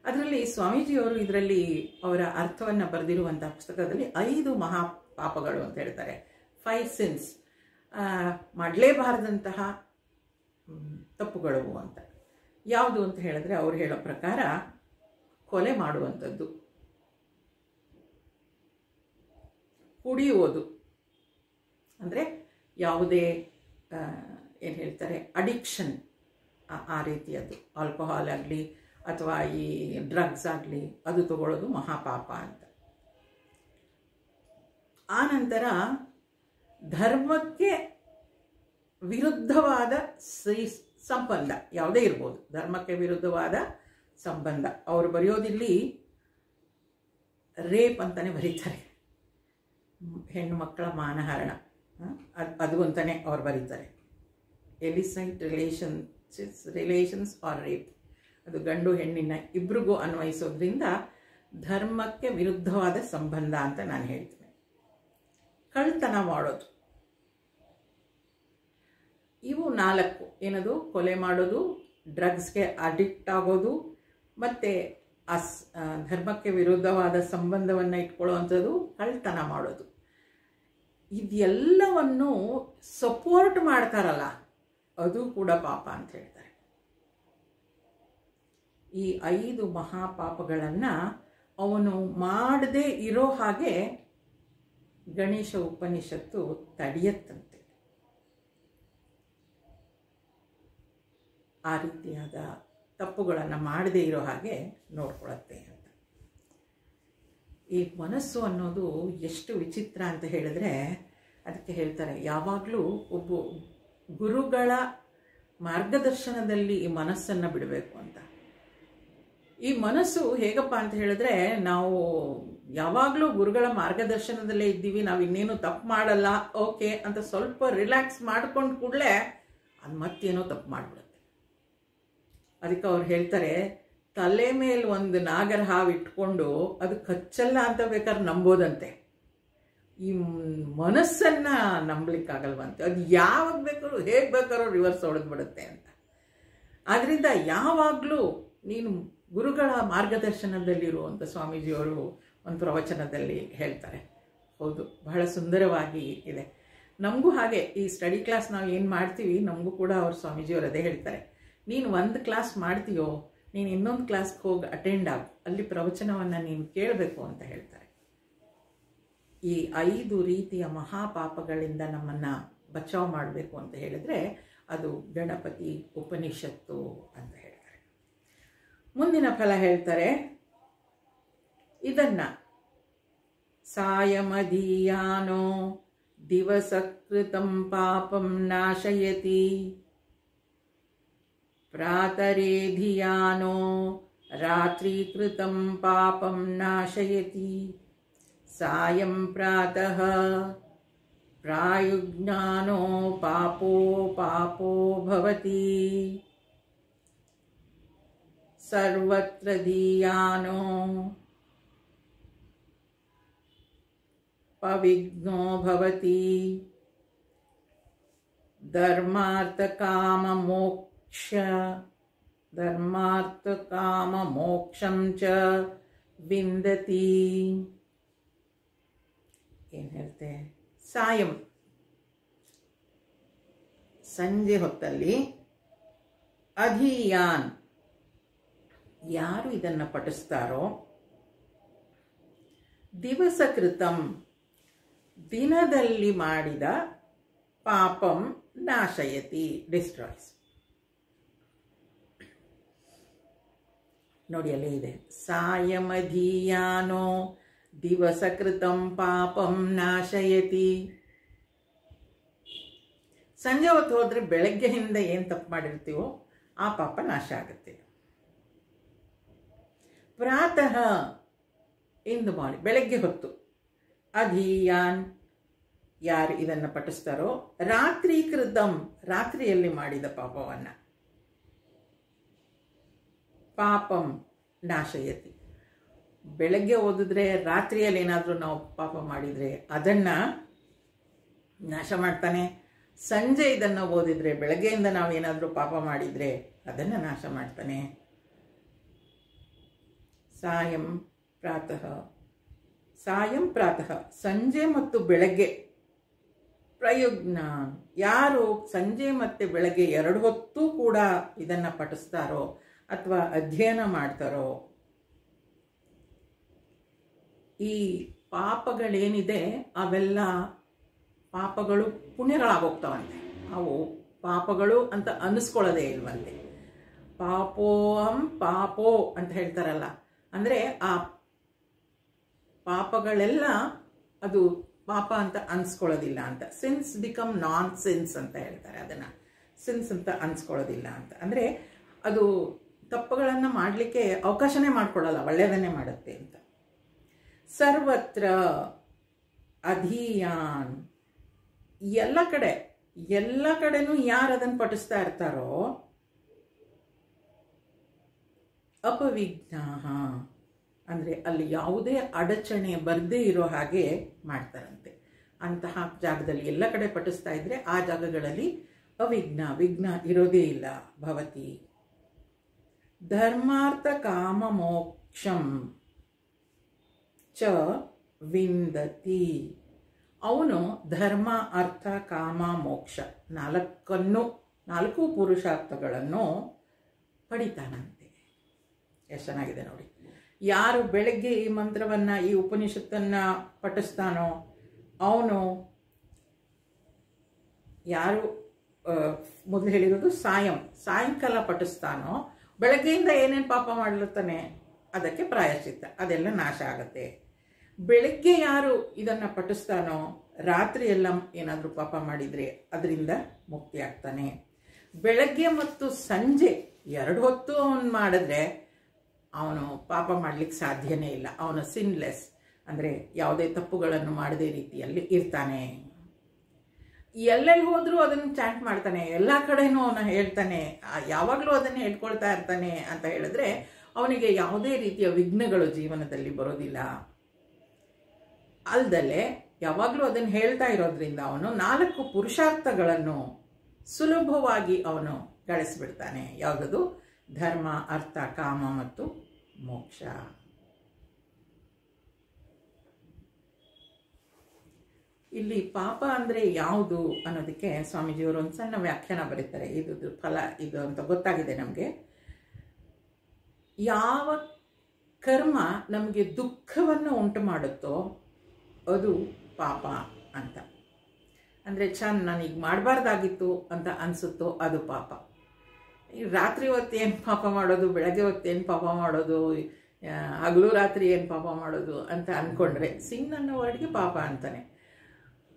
ಅದರಲ್ಲಿ ಸ್ವಾಮೀಜಿಯವರು ಇದರಲ್ಲಿ ಅವರ ಅರ್ಥವನ್ನು ಬರೆದಿರುವಂಥ ಪುಸ್ತಕದಲ್ಲಿ 5 ಮಹಾಪಾಪಗಳು ಅಂತ ಹೇಳ್ತಾರೆ. 5 sins, ಮಾಡಲೇಬಾರದಂತಹ ತಪ್ಪುಗಳು ಅಂತ. ಯಾವುದು ಅಂತ ಹೇಳಿದ್ರೆ ಅವ್ರು ಹೇಳೋ ಪ್ರಕಾರ ಕೊಲೆ ಮಾಡುವಂಥದ್ದು, ಕುಡಿಯುವುದು ಅಂದರೆ ಯಾವುದೇ ಏನು ಹೇಳ್ತಾರೆ ಅಡಿಕ್ಷನ್, ಆ ರೀತಿಯದ್ದು, ಆಲ್ಕೋಹಾಲ್ ಆಗಲಿ ಅಥವಾ ಈ ಡ್ರಗ್ಸ್ ಆಗಲಿ ಅದು ತಗೊಳ್ಳೋದು ಮಹಾಪಾಪ ಅಂತ. ಆನಂತರ ಧರ್ಮಕ್ಕೆ ವಿರುದ್ಧವಾದ ಸಂಬಂಧ ಯಾವುದೇ ಇರ್ಬೋದು, ಧರ್ಮಕ್ಕೆ ವಿರುದ್ಧವಾದ ಸಂಬಂಧ. ಅವರು ಬರೆಯೋದಿಲ್ಲಿ ರೇಪ್ ಅಂತಲೇ ಬರೀತಾರೆ, ಹೆಣ್ಣು ಮಕ್ಕಳ ಮಾನಹರಣ, ಅದು ಅಂತಲೇ ಅವ್ರು ಬರೀತಾರೆ. ಎಲಿಸೈಟ್ ರಿಲೇಷನ್ಸ್ ಆರ್ ರೇಪ್, ಅದು ಗಂಡು ಹೆಣ್ಣಿನ ಇಬ್ರಿಗೂ ಅನ್ವಯಿಸೋದ್ರಿಂದ ಧರ್ಮಕ್ಕೆ ವಿರುದ್ಧವಾದ ಸಂಬಂಧ ಅಂತ ನಾನು ಹೇಳ್ತೀನಿ. ಕಳ್ತನ ಮಾಡೋದು, ಇವು 4 ಏನದು, ಕೊಲೆ ಮಾಡೋದು, ಡ್ರಗ್ಸ್ಗೆ ಅಡಿಕ್ಟ್ ಆಗೋದು, ಮತ್ತು ಧರ್ಮಕ್ಕೆ ವಿರುದ್ಧವಾದ ಸಂಬಂಧವನ್ನು ಇಟ್ಕೊಳ್ಳುವಂಥದ್ದು, ಕಳ್ತನ ಮಾಡೋದು. ಇದೆಲ್ಲವನ್ನು ಸಪೋರ್ಟ್ ಮಾಡ್ತಾರಲ್ಲ ಅದು ಕೂಡ ಪಾಪ ಅಂತ ಹೇಳ್ತಾರೆ. ಈ 5 ಮಹಾಪಾಪಗಳನ್ನು ಅವನು ಮಾಡದೇ ಇರೋ ಹಾಗೆ ಗಣೇಶ ಉಪನಿಷತ್ತು ತಡೆಯತ್ತಂತೆ. ಆ ರೀತಿಯಾದ ತಪ್ಪುಗಳನ್ನು ಮಾಡದೇ ಇರೋ ಹಾಗೆ ನೋಡ್ಕೊಳತ್ತೆ ಅಂತ. ಈ ಮನಸ್ಸು ಅನ್ನೋದು ಎಷ್ಟು ವಿಚಿತ್ರ ಅಂತ ಹೇಳಿದ್ರೆ, ಅದಕ್ಕೆ ಹೇಳ್ತಾರೆ ಯಾವಾಗಲೂ ಒಬ್ಬ ಗುರುಗಳ ಮಾರ್ಗದರ್ಶನದಲ್ಲಿ ಈ ಮನಸ್ಸನ್ನು ಬಿಡಬೇಕು ಅಂತ. ಈ ಮನಸ್ಸು ಹೇಗಪ್ಪ ಅಂತ ಹೇಳಿದ್ರೆ, ನಾವು ಯಾವಾಗಲೂ ಗುರುಗಳ ಮಾರ್ಗದರ್ಶನದಲ್ಲೇ ಇದ್ದೀವಿ, ನಾವು ಇನ್ನೇನು ತಪ್ಪು ಮಾಡಲ್ಲ ಓಕೆ ಅಂತ ಸ್ವಲ್ಪ ರಿಲ್ಯಾಕ್ಸ್ ಮಾಡ್ಕೊಂಡು ಕೂಡಲೇ ಅದು ಮತ್ತೇನೋ ತಪ್ಪು ಮಾಡಿಬಿಡುತ್ತೆ. ಅದಕ್ಕೆ ಅವ್ರು ಹೇಳ್ತಾರೆ, ತಲೆ ಮೇಲೆ ಒಂದು ನಾಗರ ಹಾವು ಇಟ್ಕೊಂಡು ಅದು ಕಚ್ಚಲ್ಲ ಅಂತ ಬೇಕಾದ್ರೆ ನಂಬೋದಂತೆ, ಈ ಮನಸ್ಸನ್ನು ನಂಬಲಿಕ್ಕಾಗಲ್ವಂತೆ. ಅದು ಯಾವಾಗ ಬೇಕಾದ್ರೂ ಹೇಗೆ ಬೇಕಾದ್ರೂ ರಿವರ್ಸ್ ಹೊಡೆದ್ಬಿಡುತ್ತೆ ಅಂತ. ಆದ್ದರಿಂದ ಯಾವಾಗಲೂ ನೀನು ಗುರುಗಳ ಮಾರ್ಗದರ್ಶನದಲ್ಲಿರುವಂಥ ಸ್ವಾಮೀಜಿಯವರು ಒಂದು ಪ್ರವಚನದಲ್ಲಿ ಹೇಳ್ತಾರೆ. ಹೌದು, ಬಹಳ ಸುಂದರವಾಗಿ ಇದೆ. ನಮಗೂ ಹಾಗೆ ಈ ಸ್ಟಡಿ ಕ್ಲಾಸ್ ನಾವು ಏನು ಮಾಡ್ತೀವಿ, ನಮಗೂ ಕೂಡ ಅವ್ರು ಸ್ವಾಮೀಜಿಯವರು ಅದೇ ಹೇಳ್ತಾರೆ, ನೀನು ಒಂದು ಕ್ಲಾಸ್ ಮಾಡ್ತೀಯೋ ನೀನು ಇನ್ನೊಂದು ಕ್ಲಾಸ್ಗೆ ಹೋಗಿ ಅಟೆಂಡ್ ಆಗು, ಅಲ್ಲಿ ಪ್ರವಚನವನ್ನು ನೀನು ಕೇಳಬೇಕು ಅಂತ ಹೇಳ್ತಾರೆ. ಈ 5 ರೀತಿಯ ಮಹಾಪಾಪಗಳಿಂದ ನಮ್ಮನ್ನು ಬಚಾವ್ ಮಾಡಬೇಕು ಅಂತ ಹೇಳಿದ್ರೆ ಅದು ಗಣಪತಿ ಉಪನಿಷತ್ತು ಅಂತ ಹೇಳ್ತಾರೆ. ಮುಂದಿನ ಫಲ ಹೇಳ್ತಾರೆ, ಇದನ್ನು ಸಾಯಮಧೀಯಾನೋ ದಿವಸಕೃತಂ ಪಾಪಂ ನಾಶಯತಿ, ಪ್ರಾತರೇಧಿಯಾನೋ ರಾತ್ರೀಕೃತಂ ಪಾಪಂ ನಾಶಯತಿ, ಸಾಯಂ ಪ್ರಾತಃ ಪ್ರಾಯುಜ್ಞಾನೋ ಪಾಪೋ ಪಾಪೋ ಭವತಿ, ಸರ್ವತ್ರ ದೀಯಾನೋ ಪವಿಘ್ನೋ ಭವತಿ, ಧರ್ಮಾರ್ಥ ಮೋಕ್ಷಂ ಚ ವಿಂದತಿ. ಏನು ಹೇಳ್ತೆ, ಸಾಯಂ ಸಂಜೆ ಹೊತ್ತಲ್ಲಿ, ಅಧೀಯಾನ್ ಯಾರು ಇದನ್ನು ಪಠಿಸ್ತಾರೋ, ದಿವಸಕೃತಂ ದಿನದಲ್ಲಿ ಮಾಡಿದ, ಪಾಪಂ ನಾಶಯತಿ ಡಿಸ್ಟ್ರಾಯ್ಸ್. ನೋಡಿ ಅಲ್ಲೇ ಇದೆ, ಸಾಯಮಧೀಯಾನೋ ದಿವಸಕೃತಂ ಪಾಪಂ ನಾಶಯತಿ. ಸಂಜೆ ಹೊತ್ತು ಹೋದರೆ ಬೆಳಗ್ಗೆಯಿಂದ ಏನು ತಪ್ಪು ಮಾಡಿರ್ತೀವೋ ಆ ಪಾಪ ನಾಶ ಆಗುತ್ತೆ. ಪ್ರಾತಃ ಇನ್ ದ ಮಾರ್ನಿಂಗ್ ಬೆಳಗ್ಗೆ ಹೊತ್ತು, ಅಧೀಯಾನ್ ಯಾರು ಇದನ್ನು ಪಠಿಸ್ತಾರೋ, ರಾತ್ರೀಕೃತಂ ರಾತ್ರಿಯಲ್ಲಿ ಮಾಡಿದ ಪಾಪವನ್ನು, ಪಾಪಂ ನಾಶಯತಿ. ಬೆಳಗ್ಗೆ ಓದಿದ್ರೆ ರಾತ್ರಿಯಲ್ಲಿ ಏನಾದರೂ ನಾವು ಪಾಪ ಮಾಡಿದರೆ ಅದನ್ನು ನಾಶ ಮಾಡ್ತಾನೆ. ಸಂಜೆ ಇದನ್ನು ಓದಿದರೆ, ಬೆಳಗ್ಗೆಯಿಂದ ನಾವೇನಾದರೂ ಪಾಪ ಮಾಡಿದರೆ ಅದನ್ನು ನಾಶ ಮಾಡ್ತಾನೆ. ಸಾಯಂ ಪ್ರಾತಃ ಸಂಜೆ ಮತ್ತು ಬೆಳಗ್ಗೆ ಪ್ರಯುಜ್ಞ, ಯಾರು ಸಂಜೆ ಮತ್ತು ಬೆಳಗ್ಗೆ 2 ಹೊತ್ತು ಕೂಡ ಇದನ್ನು ಪಠಿಸ್ತಾರೋ ಅಥವಾ ಅಧ್ಯಯನ ಮಾಡ್ತಾರೋ, ಈ ಪಾಪಗಳೇನಿದೆ ಅವೆಲ್ಲ ಪಾಪಗಳು ಪುಣ್ಯಗಳಾಗೋಗ್ತಾವಂತೆ. ಅವು ಪಾಪಗಳು ಅಂತ ಅನ್ನಿಸ್ಕೊಳ್ಳೋದೇ ಇಲ್ವಂತೆ. ಪಾಪೋ ಅಂತ ಹೇಳ್ತಾರಲ್ಲ, ಅಂದರೆ ಆ ಪಾಪಗಳೆಲ್ಲ ಅದು ಪಾಪ ಅಂತ ಅನ್ಸ್ಕೊಳ್ಳೋದಿಲ್ಲ ಅಂತ. ಸಿನ್ಸ್ ಬಿಕಮ್ ನಾನ್ ಸಿನ್ಸ್ ಅಂತ ಹೇಳ್ತಾರೆ. ಅದನ್ನು ಸಿನ್ಸ್ ಅಂತ ಅನ್ಸ್ಕೊಳ್ಳೋದಿಲ್ಲ ಅಂತ ಅಂದರೆ ಅದು ತಪ್ಪುಗಳನ್ನು ಮಾಡಲಿಕ್ಕೆ ಅವಕಾಶನೇ ಮಾಡ್ಕೊಳ್ಳಲ್ಲ, ಒಳ್ಳೆಯದನ್ನೇ ಮಾಡುತ್ತೆ ಅಂತ. ಸರ್ವತ್ರ ಅಧೀಯಾನ್, ಎಲ್ಲ ಕಡೆನೂ ಯಾರು ಅದನ್ನು ಪಠಿಸ್ತಾ ಇರ್ತಾರೋ ಅಪವಿಘ್ನ, ಅಂದರೆ ಅಲ್ಲಿ ಯಾವುದೇ ಅಡಚಣೆ ಬರದೇ ಇರೋ ಹಾಗೆ ಮಾಡ್ತಾರಂತೆ. ಅಂತಹ ಜಾಗದಲ್ಲಿ ಎಲ್ಲ ಕಡೆ ಪಠಿಸ್ತಾ ಇದ್ರೆ ಆ ಜಾಗಗಳಲ್ಲಿ ವಿಘ್ನ ಇರೋದೇ ಇಲ್ಲ. ಭವತಿ ಧರ್ಮಾರ್ಥ ಕಾಮ ಮೋಕ್ಷಂ ಚ ವಿಂದತಿ, ಅವನು ಧರ್ಮ ಅರ್ಥ ಕಾಮ ಮೋಕ್ಷ 4 ಪುರುಷಾರ್ಥಗಳನ್ನು ಪಡಿತಾನಂತೆ. ಎಷ್ಟು ಚೆನ್ನಾಗಿದೆ ನೋಡಿ. ಯಾರು ಬೆಳಗ್ಗೆ ಈ ಮಂತ್ರವನ್ನು, ಈ ಉಪನಿಷತ್ತನ್ನು ಪಠಿಸ್ತಾನೋ ಅವನು, ಯಾರು ಮೊದಲು ಹೇಳಿರೋದು ಸಾಯಂಕಾಲ ಪಠಿಸ್ತಾನೋ, ಬೆಳಗ್ಗೆಯಿಂದ ಏನೇನು ಪಾಪ ಮಾಡಿರ್ತಾನೆ ಅದಕ್ಕೆ ಪ್ರಾಯಶ್ಚಿತ್ತ, ಅದೆಲ್ಲ ನಾಶ ಆಗುತ್ತೆ. ಬೆಳಗ್ಗೆ ಯಾರು ಇದನ್ನು ಪಠಿಸ್ತಾನೋ ರಾತ್ರಿ ಎಲ್ಲ ಏನಾದರೂ ಪಾಪ ಮಾಡಿದರೆ ಅದರಿಂದ ಮುಕ್ತಿ ಆಗ್ತಾನೆ. ಬೆಳಗ್ಗೆ ಮತ್ತು ಸಂಜೆ 2 ಹೊತ್ತು ಅವನು ಮಾಡಿದ್ರೆ ಅವನು ಪಾಪ ಮಾಡಲಿಕ್ಕೆ ಸಾಧ್ಯನೇ ಇಲ್ಲ. ಅವನು ಸಿನ್ಲೆಸ್, ಅಂದರೆ ಯಾವುದೇ ತಪ್ಪುಗಳನ್ನು ಮಾಡದೇ ರೀತಿಯಲ್ಲಿ ಇರ್ತಾನೆ. ಎಲ್ಲೆಲ್ಲಿ ಹೋದರೂ ಅದನ್ನು ಚಾಂಟ್ ಮಾಡ್ತಾನೆ, ಎಲ್ಲ ಕಡೆನೂ ಅವನು ಹೇಳ್ತಾನೆ, ಯಾವಾಗಲೂ ಅದನ್ನು ಹೇಳ್ಕೊಳ್ತಾ ಇರ್ತಾನೆ ಅಂತ ಹೇಳಿದ್ರೆ ಅವನಿಗೆ ಯಾವುದೇ ರೀತಿಯ ವಿಘ್ನಗಳು ಜೀವನದಲ್ಲಿ ಬರೋದಿಲ್ಲ. ಅಲ್ದಲೆ ಯಾವಾಗಲೂ ಅದನ್ನು ಹೇಳ್ತಾ ಇರೋದ್ರಿಂದ ಅವನು 4 ಪುರುಷಾರ್ಥಗಳನ್ನು ಸುಲಭವಾಗಿ ಅವನು ಗಳಿಸ್ಬಿಡ್ತಾನೆ. ಯಾವುದದು? ಧರ್ಮ ಅರ್ಥ ಕಾಮ ಮತ್ತು ಮೋಕ್ಷ. ಇಲ್ಲಿ ಪಾಪ ಅಂದರೆ ಯಾವುದು ಅನ್ನೋದಕ್ಕೆ ಸ್ವಾಮೀಜಿಯವರು ಒಂದು ಸಣ್ಣ ವ್ಯಾಖ್ಯಾನ ಬರೀತಾರೆ. ಇದು ಫಲ ಇದು ಅಂತ ಗೊತ್ತಾಗಿದೆ ನಮಗೆ. ಯಾವ ಕರ್ಮ ನಮಗೆ ದುಃಖವನ್ನು ಉಂಟು ಮಾಡುತ್ತೋ ಅದು ಪಾಪ ಅಂತ. ಅಂದರೆ ನನಗೆ ಮಾಡಬಾರ್ದಾಗಿತ್ತು ಅಂತ ಅನಿಸುತ್ತೋ ಅದು ಪಾಪ. ಈ ರಾತ್ರಿ ಹೊತ್ತು ಏನು ಪಾಪ ಮಾಡೋದು, ಬೆಳಗ್ಗೆ ಹೊತ್ತು ಏನು ಪಾಪ ಮಾಡೋದು, ಹಗಲು ರಾತ್ರಿ ಏನು ಪಾಪ ಮಾಡೋದು ಅಂತ ಅಂದ್ಕೊಂಡ್ರೆ ಸಿನ್ ಅನ್ನೋ ವರ್ಡ್ಗೆ ಪಾಪ ಅಂತಾನೆ,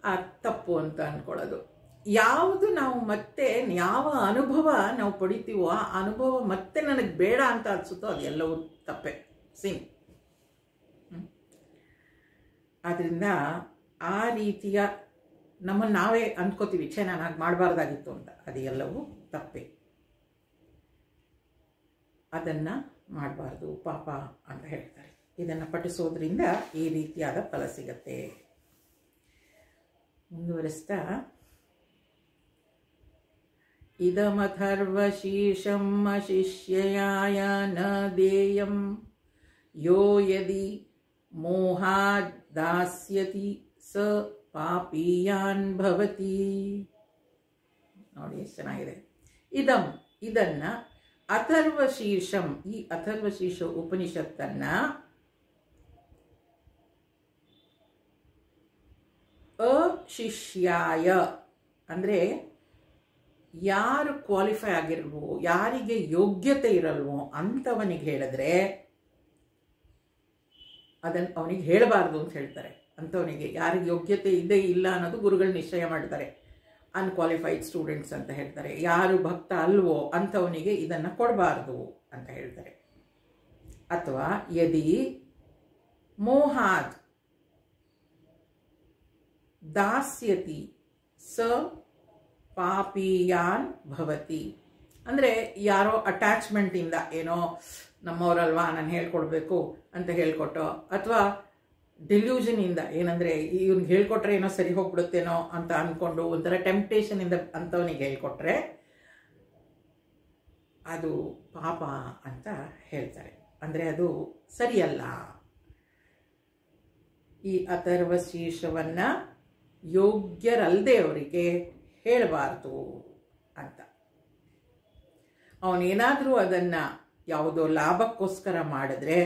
ಆ ತಪ್ಪು ಅಂತ ಅಂದ್ಕೊಳ್ಳೋದು. ಯಾವುದು ನಾವು ಮತ್ತೆ ಯಾವ ಅನುಭವ ನಾವು ಪಡಿತೀವೋ ಆ ಅನುಭವ ಮತ್ತೆ ನನಗೆ ಬೇಡ ಅಂತ ಅನಿಸುತ್ತೋ ಅದೆಲ್ಲವೂ ತಪ್ಪೆ, ಸಿನ್. ಆದ್ದರಿಂದ ಆ ರೀತಿಯ ನಮ್ಮನ್ನು ನಾವೇ ಅಂದ್ಕೋತೀವಿ, ನಾನು ಹಾಗೆ ಮಾಡಬಾರ್ದಾಗಿತ್ತು ಅಂತ, ಅದೆಲ್ಲವೂ ತಪ್ಪೆ. ಅದನ್ನು ಮಾಡಬಾರ್ದು, ಪಾಪ ಅಂತ ಹೇಳ್ತಾರೆ. ಇದನ್ನು ಪಠಿಸೋದ್ರಿಂದ ಈ ರೀತಿಯಾದ ಫಲ ಸಿಗತ್ತೆ. ಮುಂದುವರಿಸ್ತಾ, ಇದಮಥರ್ವಶೀರ್ಷಂ ಅಶಿಷ್ಯಯಾಯ ನ ದೇಯಂ ಯೋ ಯದಿ ಮೋಹಾದ್ ದಾಸ್ಯತಿ ಸ ಪಾಪೀಯಾನ್ ಭವತಿ. ನೋಡಿ ಎಷ್ಟು ಚೆನ್ನಾಗಿದೆ. ಇದನ್ನ ಅಥರ್ವಶೀರ್ಷಂ, ಈ ಅಥರ್ವಶೀರ್ಷ ಉಪನಿಷತ್ತನ್ನ ಅಶಿಷ್ಯಾಯ ಅಂದರೆ ಯಾರು ಕ್ವಾಲಿಫೈ ಆಗಿಲ್ವೋ, ಯಾರಿಗೆ ಯೋಗ್ಯತೆ ಇರಲ್ವೋ ಅಂಥವನಿಗೆ ಹೇಳಿದ್ರೆ ಅದನ್ನು ಅವನಿಗೆ ಹೇಳಬಾರ್ದು ಅಂತ ಹೇಳ್ತಾರೆ. ಅಂಥವನಿಗೆ ಯಾರಿಗೆ ಯೋಗ್ಯತೆ ಇದೆ ಇಲ್ಲ ಅನ್ನೋದು ಗುರುಗಳು ನಿಶ್ಚಯ ಮಾಡ್ತಾರೆ. ಅನ್ಕ್ವಾಲಿಫೈಡ್ ಸ್ಟೂಡೆಂಟ್ಸ್ ಅಂತ ಹೇಳ್ತಾರೆ. ಯಾರು ಭಕ್ತ ಅಲ್ವೋ ಅಂಥವನಿಗೆ ಇದನ್ನು ಕೊಡಬಾರ್ದು ಅಂತ ಹೇಳ್ತಾರೆ. ಅಥವಾ ಯದಿ ಮೋಹಾದ್ ದಾಸ್ಯತಿ ಸ ಪಾಪೀಯಾನ್ ಭವತಿ. ಅಂದರೆ ಯಾರೋ ಅಟ್ಯಾಚ್ಮೆಂಟಿಂದ ಏನೋ ನಮ್ಮವರಲ್ವಾ ನಾನು ಹೇಳ್ಕೊಡ್ಬೇಕು ಅಂತ ಹೇಳ್ಕೊಟ್ಟೋ, ಅಥವಾ ಡಿಲ್ಯೂಷನಿಂದ ಏನಂದರೆ ಇವ್ನಿಗೆ ಹೇಳ್ಕೊಟ್ರೆ ಏನೋ ಸರಿ ಹೋಗ್ಬಿಡುತ್ತೇನೋ ಅಂತ ಅಂದ್ಕೊಂಡು ಒಂಥರ ಟೆಂಪ್ಟೇಷನಿಂದ ಅಂಥವನಿಗೆ ಹೇಳ್ಕೊಟ್ರೆ ಅದು ಪಾಪ ಅಂತ ಹೇಳ್ತಾರೆ. ಅಂದರೆ ಅದು ಸರಿಯಲ್ಲ. ಈ ಅಥರ್ವ ಶೀರ್ಷವನ್ನು ಯೋಗ್ಯರಲ್ಲದೆ ಅವರಿಗೆ ಹೇಳಬಾರ್ದು ಅಂತ. ಅವನೇನಾದರೂ ಅದನ್ನು ಯಾವುದೋ ಲಾಭಕ್ಕೋಸ್ಕರ ಮಾಡಿದ್ರೆ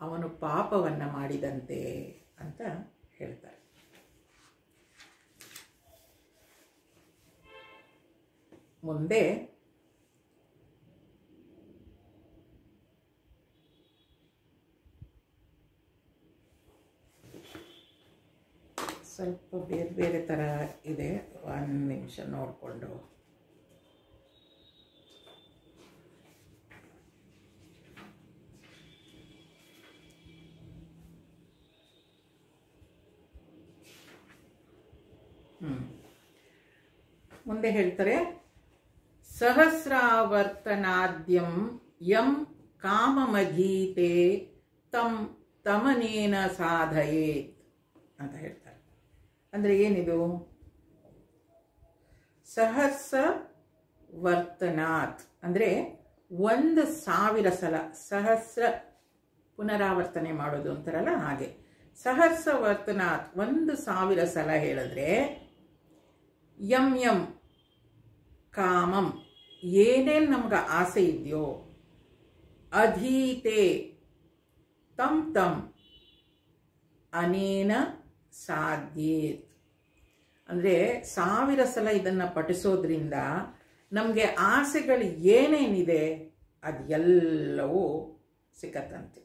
ಅವನು ಪಾಪವನ್ನು ಮಾಡಿದಂತೆ ಅಂತ ಹೇಳ್ತಾರೆ. ಮುಂದೆ ಸ್ವಲ್ಪ ಬೇರೆ ಬೇರೆ ಥರ ಇದೆ, ಒಂದು ನಿಮಿಷ ನೋಡಿಕೊಂಡು. ಮುಂದೆ ಹೇಳ್ತಾರೆ, ಸಹಸ್ರಾವರ್ತನಾದ್ಯಂ ಯಂ ಕಾಮಮಧೀತೆ ತಂ ತಮನೇನ ಸಾಧಯೇತ್ ಅಂತ ಹೇಳ್ತಾರೆ. ಅಂದರೆ ಏನಿದು? ಸಹಸ್ರ ವರ್ತನಾತ್ ಅಂದರೆ 1,000 ಸಲ, ಸಹಸ್ರ ಪುನರಾವರ್ತನೆ ಮಾಡೋದು ಅಂತಾರಲ್ಲ ಹಾಗೆ. ಸಹಸ್ರ ವರ್ತನಾತ್ 1,000 ಸಲ ಹೇಳಿದ್ರೆ ಯಂ ಯಂ ಕಾಮಂ ಏನೇನು ನಮ್ಗೆ ಆಸೆ ಇದೆಯೋ ಅಧೀತೆ ತಂ ತಂ ಅನೇನ ಸಾಧ್ಯೇತ್ ಅಂದರೆ 1000 ಸಲ ಇದನ್ನು ಪಠಿಸೋದ್ರಿಂದ ನಮಗೆ ಆಸೆಗಳು ಏನೇನಿದೆ ಅದೆಲ್ಲವೂ ಸಿಕ್ಕತ್ತಂತೆ.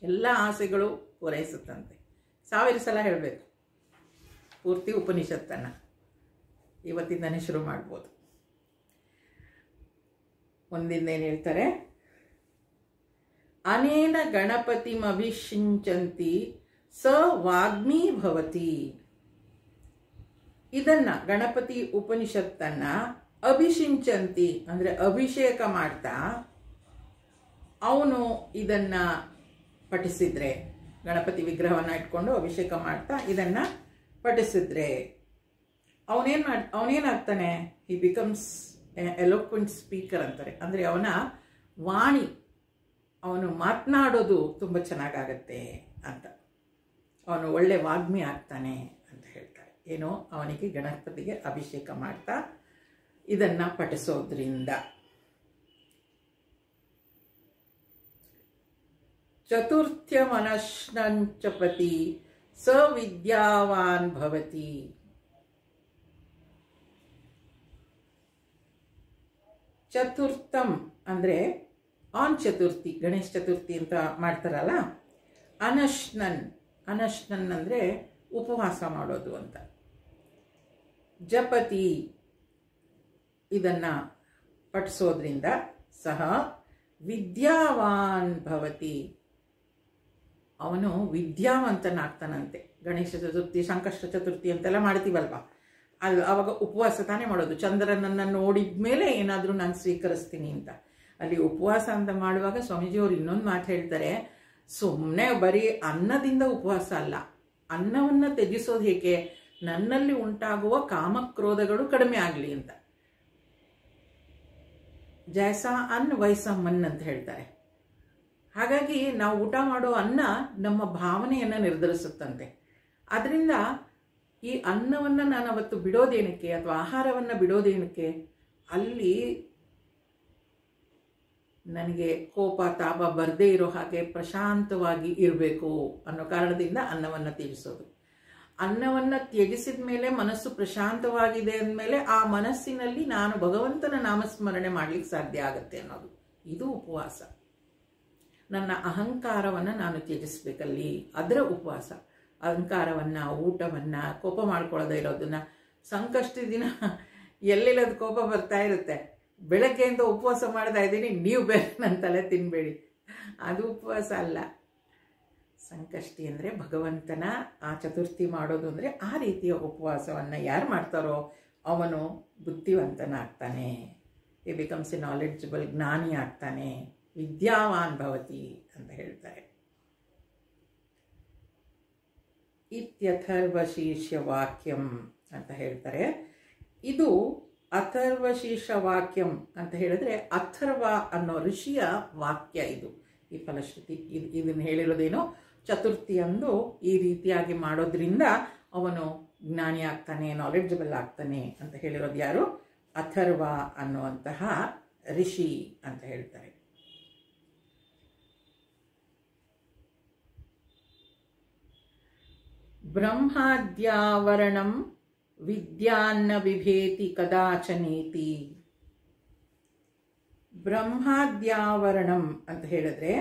ಎಲ್ಲ ಆಸೆಗಳು ಪೂರೈಸುತ್ತಂತೆ. 1000 ಸಲ ಹೇಳಬೇಕು ಪೂರ್ತಿ ಉಪನಿಷತ್ತನ್ನು. ಇವತ್ತಿಂದನೇ ಶುರು ಮಾಡ್ಬೋದು. ಒಂದಿಂದ ಏನು ಹೇಳ್ತಾರೆ? ಅನೇನ ಗಣಪತಿಮಭಿಷಿಂಚಂತಿ ಸ ವಾಗ್ಮೀ ಭವತಿ. ಇದನ್ನ ಗಣಪತಿ ಉಪನಿಷತ್ತನ್ನ ಅಭಿಷಿಂಚಂತಿ ಅಂದರೆ ಅಭಿಷೇಕ ಮಾಡ್ತಾ ಅವನು ಇದನ್ನ ಪಠಿಸಿದ್ರೆ, ಗಣಪತಿ ವಿಗ್ರಹವನ್ನು ಇಟ್ಕೊಂಡು ಅಭಿಷೇಕ ಮಾಡ್ತಾ ಇದನ್ನ ಪಠಿಸಿದ್ರೆ ಅವನೇನಾಗ್ತಾನೆ? ಹಿ ಬಿಕಮ್ಸ್ ಎಲೋಕ್ವೆಂಟ್ ಸ್ಪೀಕರ್ ಅಂತಾರೆ. ಅಂದರೆ ಅವನ ವಾಣಿ, ಅವನು ಮಾತನಾಡೋದು ತುಂಬ ಚೆನ್ನಾಗಾಗತ್ತೆ ಅಂತ, ಅವನು ಒಳ್ಳೆ ವಾಗ್ಮಿ ಆಗ್ತಾನೆ ಅಂತ ಹೇಳ್ತಾರೆ. ಏನೋ ಅವನಿಗೆ ಗಣಪತಿಗೆ ಅಭಿಷೇಕ ಮಾಡ್ತಾ ಇದನ್ನು ಪಠಿಸೋದ್ರಿಂದ. ಚತುರ್ಥ್ಯಮನಶ್ನಂಚಪತಿ ಸ ವಿದ್ಯಾವಾನ್ ಭವತಿ. ಚತುರ್ಥಂ ಅಂದರೆ ಆನ್ ಚತುರ್ಥಿ, ಗಣೇಶ ಚತುರ್ಥಿ ಅಂತ ಮಾಡ್ತಾರಲ್ಲ. ಅನಶ್ನನ್, ಅನಶ್ನನ್ ಅಂದರೆ ಉಪವಾಸ ಮಾಡೋದು ಅಂತ. ಜಪತಿ ಇದನ್ನು ಪಠಿಸೋದ್ರಿಂದ ಸಹ ವಿದ್ಯಾವಾನ್ ಭವತಿ, ಅವನು ವಿದ್ಯಾವಂತನಾಗ್ತಾನಂತೆ. ಗಣೇಶ ಚತುರ್ಥಿ, ಸಂಕಷ್ಟ ಚತುರ್ಥಿ ಅಂತೆಲ್ಲ ಮಾಡ್ತೀವಲ್ವಾ, ಅದು ಆವಾಗ ಉಪವಾಸ ತಾನೇ ಮಾಡೋದು. ಚಂದ್ರನನ್ನು ನೋಡಿದ ಮೇಲೆ ಏನಾದರೂ ನಾನು ಸ್ವೀಕರಿಸ್ತೀನಿ ಅಂತ. ಅಲ್ಲಿ ಉಪವಾಸ ಅಂತ ಮಾಡುವಾಗ ಸ್ವಾಮೀಜಿಯವರು ಇನ್ನೊಂದು ಮಾತು ಹೇಳ್ತಾರೆ, ಸುಮ್ಮನೆ ಬರೀ ಅನ್ನದಿಂದ ಉಪವಾಸ ಅಲ್ಲ, ಅನ್ನವನ್ನು ತ್ಯಜಿಸೋದು ಹೇಗೆ? ನನ್ನಲ್ಲಿ ಉಂಟಾಗುವ ಕಾಮಕ್ರೋಧಗಳು ಕಡಿಮೆ ಆಗಲಿ ಅಂತ. ಜೈಸಾ ಅನ್ನ ವೈಸಾ ಮನ್ ಅಂತ ಹೇಳ್ತಾರೆ. ಹಾಗಾಗಿ ನಾವು ಊಟ ಮಾಡೋ ಅನ್ನ ನಮ್ಮ ಭಾವನೆಯನ್ನು ನಿರ್ಧರಿಸುತ್ತಂತೆ. ಅದರಿಂದ ಈ ಅನ್ನವನ್ನು ನಾನು ಅವತ್ತು ಬಿಡೋದೇನಕ್ಕೆ, ಅಥವಾ ಆಹಾರವನ್ನು ಬಿಡೋದೇನಕ್ಕೆ? ಅಲ್ಲಿ ನನಗೆ ಕೋಪ ತಾಪ ಬರದೇ ಇರೋ ಹಾಗೆ ಪ್ರಶಾಂತವಾಗಿ ಇರಬೇಕು ಅನ್ನೋ ಕಾರಣದಿಂದ ಅನ್ನವನ್ನು ತ್ಯಜಿಸೋದು. ಅನ್ನವನ್ನು ತ್ಯಜಿಸಿದ ಮೇಲೆ ಮನಸ್ಸು ಪ್ರಶಾಂತವಾಗಿದೆ ಅಂದಮೇಲೆ ಆ ಮನಸ್ಸಿನಲ್ಲಿ ನಾನು ಭಗವಂತನ ನಾಮಸ್ಮರಣೆ ಮಾಡಲಿಕ್ಕೆ ಸಾಧ್ಯ ಆಗುತ್ತೆ ಅನ್ನೋದು. ಇದು ಉಪವಾಸ. ನನ್ನ ಅಹಂಕಾರವನ್ನು ನಾನು ತ್ಯಜಿಸ್ಬೇಕಲ್ಲಿ, ಅದರ ಉಪವಾಸ. ಅಹಂಕಾರವನ್ನು, ಊಟವನ್ನು, ಕೋಪ ಮಾಡ್ಕೊಳ್ಳೋದೇ ಇರೋದನ್ನು. ಸಂಕಷ್ಟ ದಿನ ಎಲ್ಲೆಲ್ಲದ ಕೋಪ ಬರ್ತಾ ಇರುತ್ತೆ. ಬೆಳಗ್ಗೆಯಿಂದ ಉಪವಾಸ ಮಾಡ್ತಾ ಇದ್ದೀನಿ, ನೀವು ಬೇರೆ ನನ್ನ ತಲೆ ತಿನ್ನಬೇಡಿ, ಅದು ಉಪವಾಸ ಅಲ್ಲ. ಸಂಕಷ್ಟಿ ಅಂದರೆ ಭಗವಂತನ ಆ ಚತುರ್ಥಿ ಮಾಡೋದು ಅಂದರೆ ಆ ರೀತಿಯ ಉಪವಾಸವನ್ನು ಯಾರು ಮಾಡ್ತಾರೋ ಅವನು ಬುದ್ಧಿವಂತನಾಗ್ತಾನೆ ಹಿ ಬಿಕಮ್ಸ್ ಎ ನಾಲೆಡ್ಜಬಲ್, ಜ್ಞಾನಿ ಆಗ್ತಾನೆ, ವಿದ್ಯಾವಾನ್ ಭವತಿ ಅಂತ ಹೇಳ್ತಾರೆ. ಇತ್ಯಥರ್ವಶೀರ್ಷ ವಾಕ್ಯಂ ಅಂತ ಹೇಳ್ತಾರೆ. ಇದು ಅಥರ್ವಶೀರ್ಷ ವಾಕ್ಯಂ ಅಂತ ಹೇಳಿದ್ರೆ ಅಥರ್ವ ಅನ್ನೋ ಋಷಿಯ ವಾಕ್ಯ ಇದು, ಈ ಫಲಶ್ರುತಿ. ಇದನ್ನು ಹೇಳಿರೋದೇನು, ಚತುರ್ಥಿಯಂದು ಈ ರೀತಿಯಾಗಿ ಮಾಡೋದ್ರಿಂದ ಅವನು ಜ್ಞಾನಿ ಆಗ್ತಾನೆ, ನಾಲೆಡ್ಜಬಲ್ ಆಗ್ತಾನೆ ಅಂತ ಹೇಳಿರೋದು ಯಾರು? ಅಥರ್ವ ಅನ್ನುವಂತಹ ಋಷಿ ಅಂತ ಹೇಳ್ತಾರೆ. ಬ್ರಹ್ಮಾದ್ಯಾವರಣಂ ವಿದ್ಯಾನ್ನ ಬಿಭೇತಿ ಕದಾಚನೇತಿ. ಬ್ರಹ್ಮಾದ್ಯಾವರಣಂ ಅಂತ ಹೇಳಿದ್ರೆ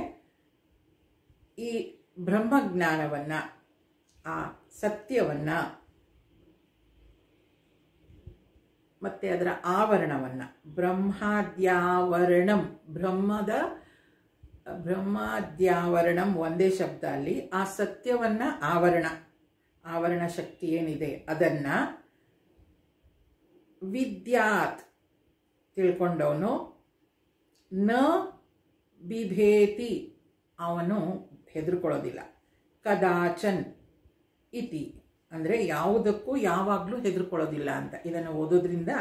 ಈ ಬ್ರಹ್ಮಜ್ಞಾನವನ್ನ, ಆ ಸತ್ಯವನ್ನ ಮತ್ತೆ ಅದರ ಆವರಣವನ್ನ, ಬ್ರಹ್ಮಾದ್ಯಾವರಣಂ, ಬ್ರಹ್ಮಾದ್ಯಾವರಣಂ ಒಂದೇ ಶಬ್ದ ಅಲ್ಲಿ. ಆ ಸತ್ಯವನ್ನ ಆವರಣ ಶಕ್ತಿ ಏನಿದೆ ಅದನ್ನ ವಿದ್ಯಾತ್ ತಿಳ್ಕೊಂಡವನು, ನ ಬಿಭೇತಿ ಅವನು ಹೆದರ್ಕೊಳ್ಳೋದಿಲ್ಲ, ಕದಾಚನ್ ಇತಿ ಅಂದರೆ ಯಾವುದಕ್ಕೂ ಯಾವಾಗಲೂ ಹೆದರ್ಕೊಳ್ಳೋದಿಲ್ಲ ಅಂತ. ಇದನ್ನು ಓದೋದ್ರಿಂದ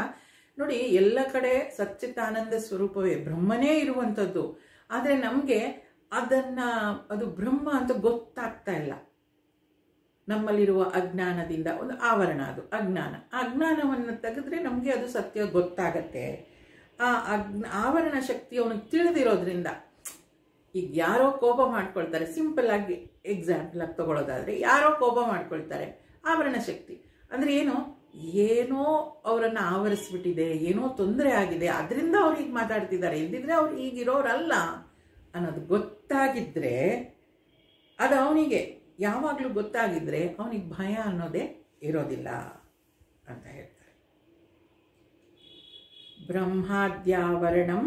ನೋಡಿ, ಎಲ್ಲ ಕಡೆ ಸಚ್ಚಿದಾನಂದ ಸ್ವರೂಪವೇ ಬ್ರಹ್ಮನೇ ಇರುವಂಥದ್ದು. ಆದರೆ ನಮಗೆ ಅದು ಬ್ರಹ್ಮ ಅಂತ ಗೊತ್ತಾಗ್ತಾ ಇಲ್ಲ. ನಮ್ಮಲ್ಲಿರುವ ಅಜ್ಞಾನದಿಂದ, ಒಂದು ಆವರಣ, ಅದು ಅಜ್ಞಾನವನ್ನು ತೆಗೆದ್ರೆ ನಮಗೆ ಅದು ಸತ್ಯ ಗೊತ್ತಾಗತ್ತೆ. ಆ ಆವರಣ ಶಕ್ತಿ ಅವನಿಗೆ ತಿಳಿದಿರೋದ್ರಿಂದ, ಈಗ ಯಾರೋ ಕೋಪ ಮಾಡ್ಕೊಳ್ತಾರೆ, ಸಿಂಪಲ್ ಆಗಿ ಎಕ್ಸಾಂಪಲ್ ಆಗಿ ತಗೊಳ್ಳೋದಾದ್ರೆ, ಯಾರೋ ಕೋಪ ಮಾಡ್ಕೊಳ್ತಾರೆ, ಆವರಣ ಶಕ್ತಿ ಅಂದ್ರೆ ಏನೋ ಅವರನ್ನು ಆವರಿಸ್ಬಿಟ್ಟಿದೆ, ಏನೋ ತೊಂದರೆ ಆಗಿದೆ, ಅದರಿಂದ ಅವ್ರು ಹೀಗೆ ಮಾತಾಡ್ತಿದ್ದಾರೆ, ಇಲ್ದಿದ್ರೆ ಅವ್ರು ಹೀಗಿರೋರಲ್ಲ ಅನ್ನೋದು ಗೊತ್ತಾಗಿದ್ರೆ, ಅದು ಅವನಿಗೆ ಯಾವಾಗಲೂ ಗೊತ್ತಾಗಿದ್ರೆ ಅವನಿಗೆ ಭಯ ಅನ್ನೋದೇ ಇರೋದಿಲ್ಲ ಅಂತ ಹೇಳ್ತಾರೆ. ಬ್ರಹ್ಮಾದ್ಯಾವರಣಂ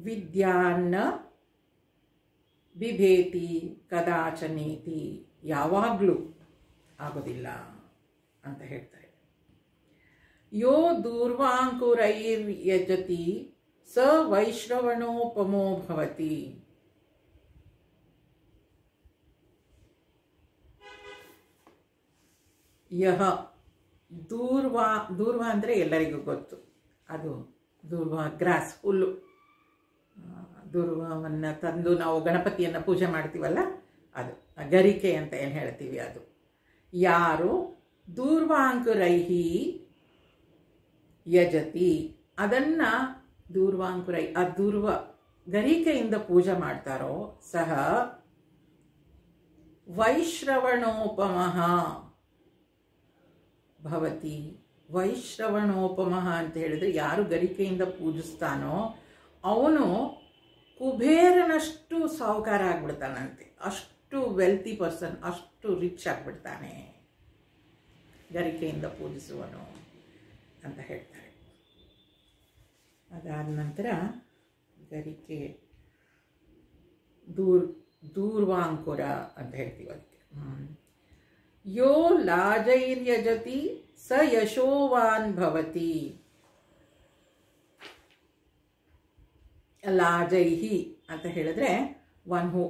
ವಿದ್ಯಾನ್ನ ಬಿಭೇತಿ ಕದಾಚನೇತಿ, ಯಾವಾಗಲೂ ಆಗೋದಿಲ್ಲ ಅಂತ ಹೇಳ್ತಾರೆ. ಯೋ ದೂರ್ವಾಂಕುರೈರ್ಯಜತಿ ಸ ವೈಶ್ರವಣೋಪಮೋ ಭವತಿ. ಯಹ ದೂರ್ವ ಅಂದರೆ ಎಲ್ಲರಿಗೂ ಗೊತ್ತು, ಅದು ದೂರ್ವ ಗ್ರಾಸ್, ಹುಲ್ಲು. ದೂರ್ವವನ್ನು ತಂದು ನಾವು ಗಣಪತಿಯನ್ನು ಪೂಜೆ ಮಾಡ್ತೀವಲ್ಲ, ಅದು ಗರಿಕೆ ಅಂತ ಏನು ಹೇಳ್ತೀವಿ, ಅದು. ಯಾರು ದೂರ್ವಾಂಕುರೈಹಿ ಯಜತಿ, ಅದನ್ನ ದೂರ್ವಾಂಕುರೈ, ಆ ದೂರ್ವ ಗರಿಕೆಯಿಂದ ಪೂಜೆ ಮಾಡ್ತಾರೋ, ಸಹ ವೈಶ್ರವಣೋಪಮಃ ಭವತಿ. ವೈಶ್ರವಣೋಪಮಃ ಅಂತ ಹೇಳಿದ್ರೆ, ಯಾರು ಗರಿಕೆಯಿಂದ ಪೂಜಿಸ್ತಾನೋ ಅವನು ಕುಬೇರನಷ್ಟು ಸಾಹುಕಾರ ಆಗ್ಬಿಡ್ತಾನಂತೆ, ಅಷ್ಟು ವೆಲ್ತಿ ಪರ್ಸನ್, ಅಷ್ಟು ರಿಚ್ ಆಗಿಬಿಡ್ತಾನೆ ಗರಿಕೆಯಿಂದ ಪೂಜಿಸುವನು ಅಂತ ಹೇಳ್ತಾರೆ. ಅದಾದ ನಂತರ ಗರಿಕೆ ದೂರ್ವಾಂಕುರ ಅಂತ ಹೇಳ್ತೀವಿ ಅದಕ್ಕೆ. ಯೋ ಲಾಜೈರ್ಯಜತಿ ಸ ಯಶೋವಾನ್ ಭವತಿ. ಲಾಜೈಹಿ ಅಂತ ಹೇಳಿದ್ರೆ ಒನ್ ಹೂ,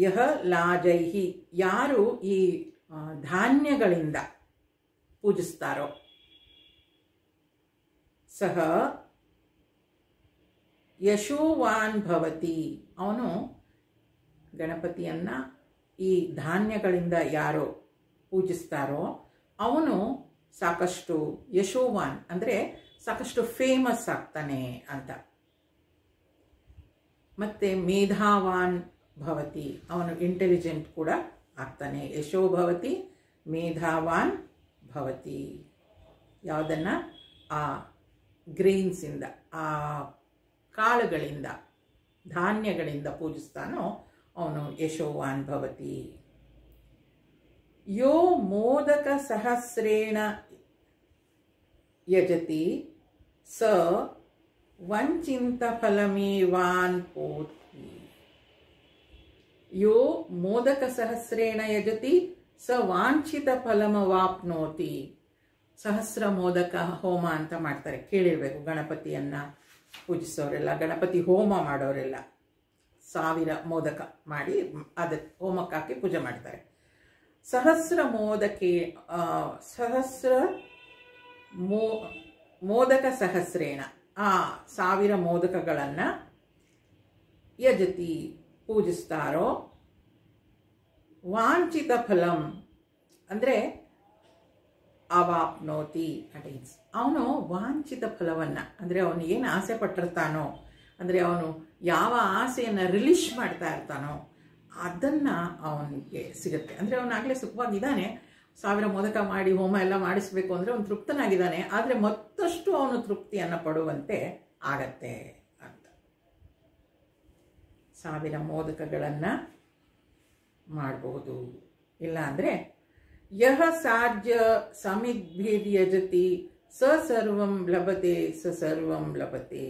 ಯಹ ಲಾಜೈಹಿ, ಯಾರು ಈ ಧಾನ್ಯಗಳಿಂದ ಪೂಜಿಸ್ತಾರೋ, ಸಹ ಯಶೋವಾನ್ ಭವತಿ, ಅವನು ಗಣಪತಿಯನ್ನ ಈ ಧಾನ್ಯಗಳಿಂದ ಯಾರು ಪೂಜಿಸ್ತಾರೋ ಅವನು ಸಾಕಷ್ಟು ಯಶೋವಾನ್ ಅಂದರೆ ಸಾಕಷ್ಟು ಫೇಮಸ್ ಆಗ್ತಾನೆ ಅಂತ. ಮತ್ತೆ ಮೇಧಾವಾನ್ ಭವತಿ, ಅವನು ಇಂಟೆಲಿಜೆಂಟ್ ಕೂಡ ಆಗ್ತಾನೆ. ಯಶೋ ಭವತಿ ಮೇಧಾವಾನ್ ಭವತಿ. ಯಾವುದನ್ನ ಆ ಗ್ರೇನ್ಸಿಂದ, ಆ ಕಾಳುಗಳಿಂದ, ಧಾನ್ಯಗಳಿಂದ ಪೂಜಿಸ್ತಾನೋ ಅವನು ಯಶೋವಾನ್ ಭವತಿ. ಯೋ ಮೋದಕ ಸಹಸ್ರೇಣ ಯಜತಿ ಸ ವಂಚಿಂತ ಫಲಮೇವಾನ್ ಪೋತಿ. ಯೋ ಮೋದಕ ಸಹಸ್ರೇಣ ಯಜತಿ ಸ ವಾಂಛಿತ ಫಲಮವಾಪ್ನೋತಿ. ಸಹಸ್ರ ಮೋದಕ ಹೋಮ ಅಂತ ಮಾಡ್ತಾರೆ, ಕೇಳಿರಬೇಕು. ಗಣಪತಿಯನ್ನು ಪೂಜಿಸೋರೆಲ್ಲ, ಗಣಪತಿ ಹೋಮ ಮಾಡೋರೆಲ್ಲ 1000 ಮೋದಕ ಮಾಡಿ ಅದಕ್ಕೆ ಹೋಮಕ್ಕೆ ಹಾಕಿ ಪೂಜೆ ಮಾಡ್ತಾರೆ. ಸಹಸ್ರ ಮೋದಕ ಸಹಸ್ರೇಣ, ಆ 1000 ಮೋದಕಗಳನ್ನು ಯಜತಿ ಪೂಜಿಸ್ತಾರೋ ವಾಂಛಿತ ಫಲಂ ಅಂದರೆ ಅವಾಪ್ನೋತಿ ಅಟೈನ್ಸ್. ಅವನು ವಾಂಛಿತ ಫಲವನ್ನು ಅಂದರೆ ಅವನು ಏನು ಆಸೆ ಪಟ್ಟಿರ್ತಾನೋ, ಅಂದರೆ ಅವನು ಯಾವ ಆಸೆಯನ್ನು ರಿಲೀಸ್ ಮಾಡ್ತಾ ಇರ್ತಾನೋ ಅದನ್ನು ಅವನಿಗೆ ಸಿಗುತ್ತೆ. ಅಂದರೆ ಅವನಾಗಲೇ ಸುಖವಾಗಿದ್ದಾನೆ, 1000 ಮೋದಕ ಮಾಡಿ ಹೋಮ ಎಲ್ಲ ಮಾಡಿಸ್ಬೇಕು ಅಂದರೆ ಅವನು ತೃಪ್ತನಾಗಿದ್ದಾನೆ, ಆದರೆ ಮತ್ತಷ್ಟು ಅವನು ತೃಪ್ತಿಯನ್ನು ಪಡುವಂತೆ ಆಗತ್ತೆ ಅಂತ. 1000 ಮೋದಕಗಳನ್ನು ಮಾಡಬಹುದು. ಇಲ್ಲ ಅಂದರೆ ಯಹ ಸಾಧ್ಯ ಸಮಿದ್ಭಿರ್ಯಜತಿ ಸ ಸರ್ವಂ ಲಭತೆ ಸ ಸರ್ವಂ ಲಭತೆ.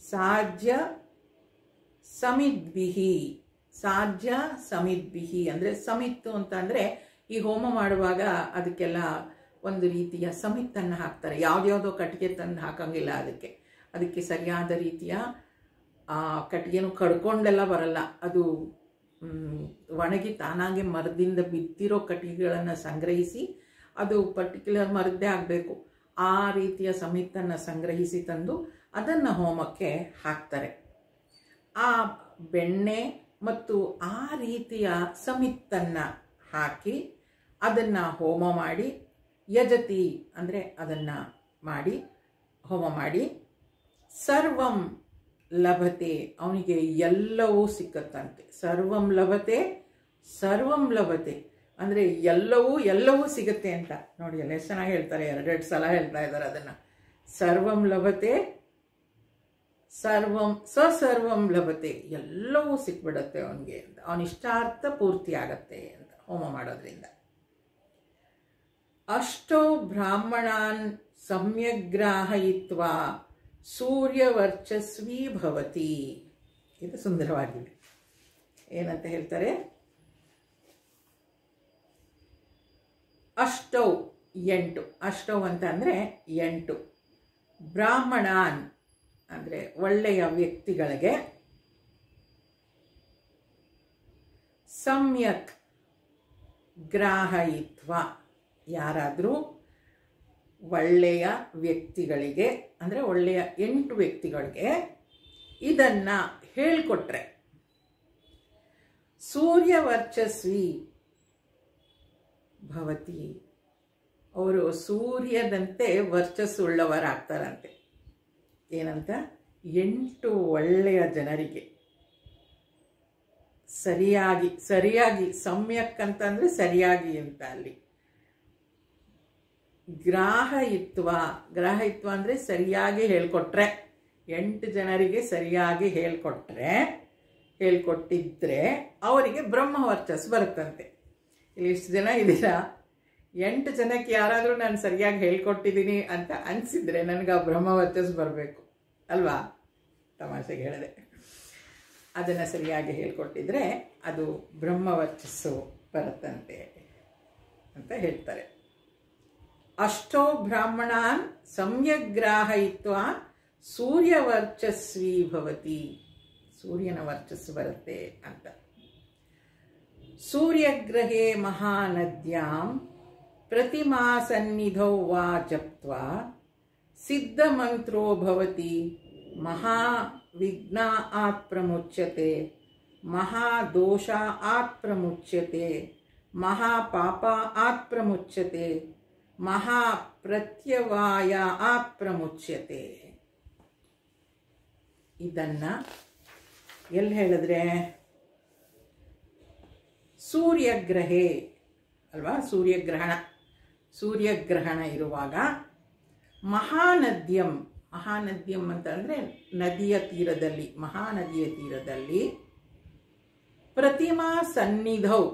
ಸಾಧ್ಯ ಸಮಿದ್ಭಿಹಿ, ಸಾಧ್ಯ ಸಮಿದ್ಭಿಹಿ ಅಂದರೆ ಸಮಿತ್ತು ಅಂತ ಅಂದರೆ ಈ ಹೋಮ ಮಾಡುವಾಗ ಅದಕ್ಕೆಲ್ಲ ಒಂದು ರೀತಿಯ ಸಮಿತ್ತನ್ನು ಹಾಕ್ತಾರೆ. ಯಾವುದ್ಯಾವುದೋ ಕಟ್ಟಿಗೆ ತಂದು ಹಾಕಂಗಿಲ್ಲ, ಅದಕ್ಕೆ ಸರಿಯಾದ ರೀತಿಯ ಕಟ್ಟಿಗೆನೂ ಕಡ್ಕೊಂಡೆಲ್ಲ ಬರಲ್ಲ. ಅದು ಒಣಗಿ ತಾನಾಗೆ ಮರದಿಂದ ಬಿದ್ದಿರೋ ಕಟ್ಟಿಗೆಗಳನ್ನು ಸಂಗ್ರಹಿಸಿ, ಅದು ಪರ್ಟಿಕ್ಯುಲರ್ ಮರದ್ದೇ ಆಗಬೇಕು, ಆ ರೀತಿಯ ಸಮಿತ್ತನ್ನು ಸಂಗ್ರಹಿಸಿ ತಂದು ಅದನ್ನು ಹೋಮಕ್ಕೆ ಹಾಕ್ತಾರೆ. ಆ ಬೆಣ್ಣೆ ಮತ್ತು ಆ ರೀತಿಯ ಸಮಿತ್ತನ್ನು ಹಾಕಿ ಅದನ್ನು ಹೋಮ ಮಾಡಿ ಯಜತಿ ಅಂದರೆ ಅದನ್ನು ಮಾಡಿ ಹೋಮ ಮಾಡಿ ಸರ್ವಂ ಲಭತೆ ಅವನಿಗೆ ಎಲ್ಲವೂ ಸಿಕ್ಕತ್ತಂತೆ. ಸರ್ವಂ ಲಭತೆ ಸರ್ವಂ ಲಭತೆ ಅಂದರೆ ಎಲ್ಲವೂ ಸಿಗುತ್ತೆ ಅಂತ ನೋಡಿ. ಎಲ್ಲ ಎಷ್ಟು ಚೆನ್ನಾಗಿ ಹೇಳ್ತಾರೆ, 2 ಸಲ ಹೇಳ್ತಾ ಇದ್ದಾರೆ ಅದನ್ನು. ಸರ್ವಂ ಲಭತೆ ಸರ್ವಂ ಸರ್ವಂ ಲಭತೆ, ಎಲ್ಲವೂ ಸಿಕ್ಬಿಡತ್ತೆ ಅವನಿಗೆ ಅಂತ, ಅವನ ಇಷ್ಟಾರ್ಥ ಪೂರ್ತಿ ಆಗತ್ತೆ ಅಂತ ಹೋಮ ಮಾಡೋದ್ರಿಂದ. ಅಷ್ಟೋ ಬ್ರಾಹ್ಮಣಾನ್ ಸಮ್ಯಗ್ರಾಹಯಿತ್ವಾ ಸೂರ್ಯವರ್ಚಸ್ವಿ ಭವತಿ. ಇದು ಸುಂದರವಾಗಿದೆ. ಏನಂತ ಹೇಳ್ತಾರೆ? ಅಷ್ಟೌ 8, ಅಷ್ಟೌ ಅಂತ ಅಂದರೆ 8, ಬ್ರಾಹ್ಮಣಾನ್ ಅಂದರೆ ಒಳ್ಳೆಯ ವ್ಯಕ್ತಿಗಳಿಗೆ, ಸಮ್ಯಕ್ ಗ್ರಾಹಯಿತ್ವ ಯಾರಾದರೂ ಒಳ್ಳೆಯ ವ್ಯಕ್ತಿಗಳಿಗೆ ಅಂದರೆ ಒಳ್ಳೆಯ 8 ವ್ಯಕ್ತಿಗಳಿಗೆ ಇದನ್ನು ಹೇಳಿಕೊಟ್ರೆ ಸೂರ್ಯವರ್ಚಸ್ವಿ ಭವತಿ, ಅವರು ಸೂರ್ಯದಂತೆ ವರ್ಚಸ್ಸುಳ್ಳವರಾಗ್ತಾರಂತೆ. ಏನಂತ? 8 ಒಳ್ಳೆಯ ಜನರಿಗೆ ಸರಿಯಾಗಿ ಸಮ್ಯಕ್ ಅಂತಂದರೆ ಸರಿಯಾಗಿ ಅಂತ, ಅಲ್ಲಿ ಗ್ರಾಹಯಿತ್ವ ಅಂದರೆ ಸರಿಯಾಗಿ ಹೇಳ್ಕೊಟ್ರೆ, 8 ಜನರಿಗೆ ಸರಿಯಾಗಿ ಹೇಳ್ಕೊಟ್ಟಿದ್ರೆ ಅವರಿಗೆ ಬ್ರಹ್ಮವರ್ಚಸ್ಸು ಬರುತ್ತಂತೆ. ಇಲ್ಲಿ ಇಷ್ಟು ಜನ ಇದ್ದೀರಾ, 8 ಜನಕ್ಕೆ ಯಾರಾದರೂ ನಾನು ಸರಿಯಾಗಿ ಹೇಳ್ಕೊಟ್ಟಿದ್ದೀನಿ ಅಂತ ಅನಿಸಿದರೆ ನನಗೆ ಆ ಬ್ರಹ್ಮವರ್ಚಸ್ಸು ಬರಬೇಕು ಅಲ್ವಾ? ತಮಾಷೆಗೆ ಹೇಳಿದೆ. ಅದನ್ನು ಸರಿಯಾಗಿ ಹೇಳ್ಕೊಟ್ಟಿದ್ರೆ ಅದು ಬ್ರಹ್ಮವರ್ಚಸ್ಸು ಬರುತ್ತಂತೆ ಅಂತ ಹೇಳ್ತಾರೆ. ಅಷ್ಟೋ ಬ್ರಾಹ್ಮಣಾನ್ ಸಮ್ಯಗ್ರಾಹಯಿತ್ವ ಸೂರ್ಯವರ್ಚಸ್ವಿ ಭವತಿ, ಸೂರ್ಯನ ವರ್ಚಸ್ಸು ಬರುತ್ತೆ ಅಂತ. ಸೂರ್ಯಗ್ರಹೇ ಮಹಾನದ್ಯಾಂ ಪ್ರತಿಮಾ ಸನ್ನಿಧೌ ವಾ ಜಪ್ತ್ವಾ ಸಿದ್ಧಮಂತ್ರೋ ಭವತಿ ಮಹಾವಿಘ್ನ ಆತ್ ಪ್ರಮುಚ್ಯತೆ ಮಹಾದೋಷ ಆತ್ ಪ್ರಮುಚ್ಯತೆ ಮಹಾಪಾಪ ಆತ್ ಪ್ರಮುಚ್ಯತೆ ಮಹಾಪ್ರತ್ಯವಾಯ ಆತ್ ಪ್ರಮುಚ್ಯತೆ. ಇದನ್ನು ಎಲ್ಲಿ ಹೇಳಿದ್ರೆ? ಸೂರ್ಯಗ್ರಹೇ ಅಲ್ವಾ? ಸೂರ್ಯಗ್ರಹಣ ಇರುವಾಗ ಮಹಾನದ್ಯಂ ಅಂತ ಅಂದರೆ ನದಿಯ ತೀರದಲ್ಲಿ, ಮಹಾನದಿಯ ತೀರದಲ್ಲಿ ಪ್ರತಿಮಾ ಸನ್ನಿಧೌ,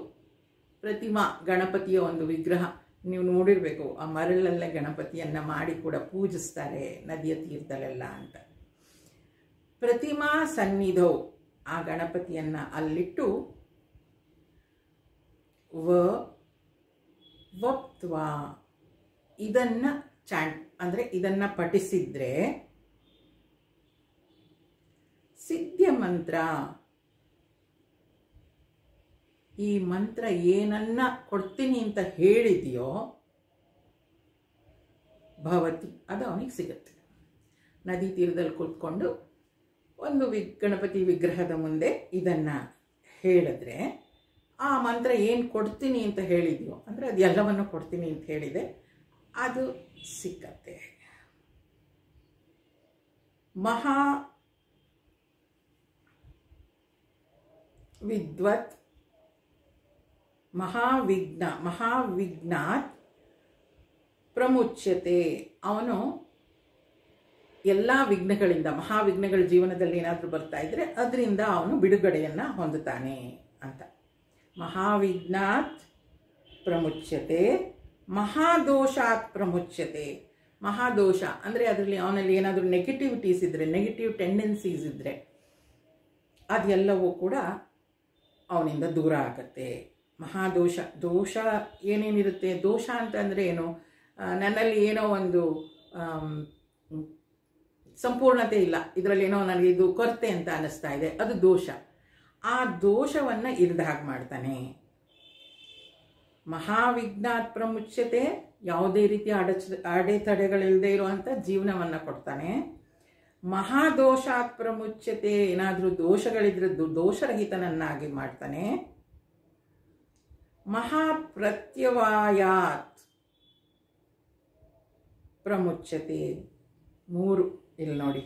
ಪ್ರತಿಮಾ ಗಣಪತಿಯ ಒಂದು ವಿಗ್ರಹ ನೀವು ನೋಡಿರಬೇಕು, ಆ ಮರಳಲ್ಲೇ ಗಣಪತಿಯನ್ನು ಮಾಡಿ ಕೂಡ ಪೂಜಿಸ್ತಾರೆ ನದಿಯ ತೀರದಲ್ಲೆಲ್ಲ ಅಂತ. ಪ್ರತಿಮಾ ಸನ್ನಿಧೌ ಆ ಗಣಪತಿಯನ್ನು ಅಲ್ಲಿಟ್ಟು ವಪ್ತ್ವ ಇದನ್ನು ಚಾಂಟ್ ಅಂದರೆ ಇದನ್ನು ಪಠಿಸಿದ್ರೆ ಸಿದ್ಧ ಮಂತ್ರ, ಈ ಮಂತ್ರ ಏನನ್ನ ಕೊಡ್ತೀನಿ ಅಂತ ಹೇಳಿದೆಯೋ ಭವತಿ ಅದು ಅವನಿಗೆ ಸಿಗುತ್ತೆ. ನದಿ ತೀರದಲ್ಲಿ ಕೂತ್ಕೊಂಡು ಒಂದು ಗಣಪತಿ ವಿಗ್ರಹದ ಮುಂದೆ ಇದನ್ನು ಹೇಳಿದ್ರೆ ಆ ಮಂತ್ರ ಏನು ಕೊಡ್ತೀನಿ ಅಂತ ಹೇಳಿದೆಯೋ ಅಂದರೆ ಅದು ಎಲ್ಲವನ್ನು ಕೊಡ್ತೀನಿ ಅಂತ ಹೇಳಿದೆ, ಅದು ಸಿಕ್ಕತ್ತೆ. ಮಹಾವಿಘ್ನಾತ್ ಪ್ರಮುಚ್ಯತೆ, ಅವನು ಎಲ್ಲ ವಿಘ್ನಗಳಿಂದ, ಮಹಾವಿಘ್ನಗಳ ಜೀವನದಲ್ಲಿ ಏನಾದರೂ ಬರ್ತಾ ಇದ್ರೆ ಅದರಿಂದ ಅವನು ಬಿಡುಗಡೆಯನ್ನು ಹೊಂದುತ್ತಾನೆ ಅಂತ. ಮಹಾವಿಘ್ನಾತ್ ಪ್ರಮುಚ್ಯತೆ, ಮಹಾದೋಷಾತ್ ಪ್ರಮುಚ್ಯತೆ. ಮಹಾದೋಷ ಅಂದರೆ ಅದರಲ್ಲಿ ಅವನಲ್ಲಿ ಏನಾದರೂ ನೆಗೆಟಿವಿಟೀಸ್ ಇದ್ದರೆ, ನೆಗೆಟಿವ್ ಟೆಂಡೆನ್ಸೀಸ್ ಇದ್ದರೆ ಅದೆಲ್ಲವೂ ಕೂಡ ಅವನಿಂದ ದೂರ ಆಗುತ್ತೆ. ಮಹಾದೋಷ, ದೋಷ ಏನೇನಿರುತ್ತೆ, ದೋಷ ಅಂತಂದರೆ ಏನು, ನನ್ನಲ್ಲಿ ಏನೋ ಒಂದು ಸಂಪೂರ್ಣತೆ ಇಲ್ಲ, ಇದರಲ್ಲಿ ಏನೋ ನನಗೆ ಇದು ಕೊರತೆ ಅಂತ ಅನ್ನಿಸ್ತಾ ಇದೆ, ಅದು ದೋಷ. ಆ ದೋಷವನ್ನು ಇರದ ಹಾಗೆ ಮಾಡ್ತಾನೆ. ಮಹಾವಿಘ್ನಾತ್ ಪ್ರಮುಚ್ಯತೆ, ಯಾವುದೇ ರೀತಿಯ ಅಡೆತಡೆಗಳಿಲ್ಲದೆ ಇರುವಂಥ ಜೀವನವನ್ನು ಕೊಡ್ತಾನೆ. ಮಹಾದೋಷಾತ್ ಪ್ರಮುಚ್ಯತೆ, ಏನಾದರೂ ದೋಷಗಳಿದ್ರೆ ದೋಷರಹಿತನನ್ನಾಗಿ ಮಾಡ್ತಾನೆ. ಮಹಾಪ್ರತ್ಯವಾಯಾತ್ ಪ್ರಮುಚ್ಯತೆ, 3 ಇಲ್ಲಿ ನೋಡಿ.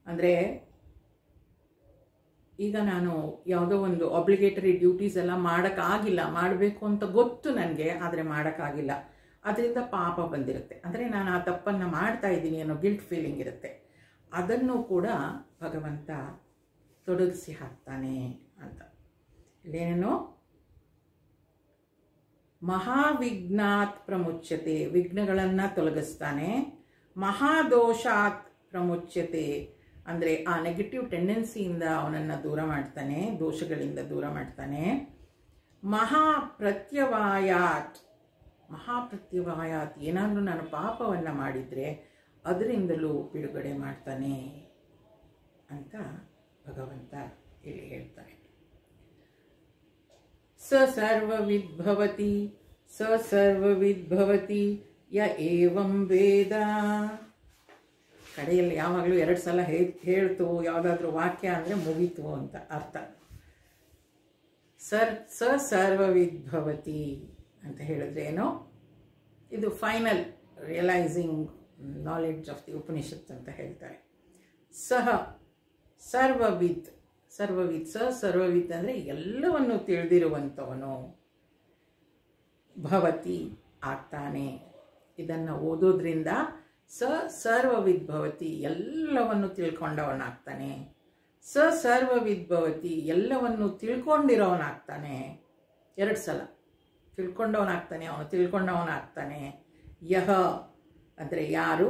ಅಂದರೆ ಈಗ ನಾನು ಯಾವುದೋ ಒಂದು ಆಬ್ಲಿಗೇಟರಿ ಡ್ಯೂಟೀಸ್ ಎಲ್ಲ ಮಾಡೋಕ್ಕಾಗಿಲ್ಲ, ಮಾಡಬೇಕು ಅಂತ ಗೊತ್ತು ನನಗೆ, ಆದರೆ ಮಾಡೋಕ್ಕಾಗಿಲ್ಲ, ಅದರಿಂದ ಪಾಪ ಬಂದಿರುತ್ತೆ. ಅಂದರೆ ನಾನು ಆ ತಪ್ಪನ್ನು ಮಾಡ್ತಾ ಇದ್ದೀನಿ ಅನ್ನೋ ಗಿಲ್ಟ್ ಫೀಲಿಂಗ್ ಇರುತ್ತೆ, ಅದನ್ನು ಕೂಡ ಭಗವಂತ ತೊಡಗಿಸಿ ಹಾಕ್ತಾನೆ ಅಂತ. ಇಲ್ಲೇನೇನು ಮಹಾವಿಘ್ನಾತ್ ಪ್ರಮುಚ್ಯತೆ, ವಿಘ್ನಗಳನ್ನು ತೊಲಗಿಸ್ತಾನೆ. ಮಹಾದೋಷಾತ್ ಪ್ರಮುಚ್ಯತೆ ಅಂದರೆ ಆ ನೆಗೆಟಿವ್ ಟೆಂಡೆನ್ಸಿಯಿಂದ ಅವನನ್ನು ದೂರ ಮಾಡ್ತಾನೆ, ದೋಷಗಳಿಂದ ದೂರ ಮಾಡ್ತಾನೆ. ಮಹಾಪ್ರತ್ಯವಾಯಾತ್, ಮಹಾಪ್ರತ್ಯವಾಯಾತ್ ಏನಾದರೂ ನಾನು ಪಾಪವನ್ನು ಮಾಡಿದರೆ ಅದರಿಂದಲೂ ಬಿಡುಗಡೆ ಮಾಡ್ತಾನೆ ಅಂತ ಭಗವಂತ ಇಲ್ಲಿ ಹೇಳ್ತಾನೆ. ಸರ್ವವಿದ್ಭವತಿ ಯ ಏವಂ ವೇದ. ಕಡೆಯಲ್ಲಿ ಯಾವಾಗಲೂ 2 ಸಲ ಹೇಳ್ತು ಯಾವುದಾದ್ರೂ ವಾಕ್ಯ ಅಂದರೆ ಮುಗೀತು ಅಂತ ಅರ್ಥ. ಸರ್ವವಿದ್ಭವತಿ ಅಂತ ಹೇಳಿದ್ರೆ ಏನೋ, ಇದು final realising knowledge of the Upanishad ಅಂತ ಹೇಳ್ತಾರೆ. ಸರ್ವವಿದ್ ಸರ್ವವಿದ್ ಅಂದರೆ ಎಲ್ಲವನ್ನು ತಿಳಿದಿರುವಂಥವನು. ಭವತಿ ಆಗ್ತಾನೆ. ಇದನ್ನು ಓದೋದ್ರಿಂದ ಸರ್ವವಿದ್ಭವತಿ ಎಲ್ಲವನ್ನು ತಿಳ್ಕೊಂಡವನಾಗ್ತಾನೆ. ಸರ್ವವಿದ್ಭವತಿ ಎಲ್ಲವನ್ನು ತಿಳ್ಕೊಂಡಿರೋವನಾಗ್ತಾನೆ. 2 ಸಲ ತಿಳ್ಕೊಂಡವನಾಗ್ತಾನೆ, ಅವನು ತಿಳ್ಕೊಂಡವನಾಗ್ತಾನೆ. ಯಹ ಅಂದರೆ ಯಾರು,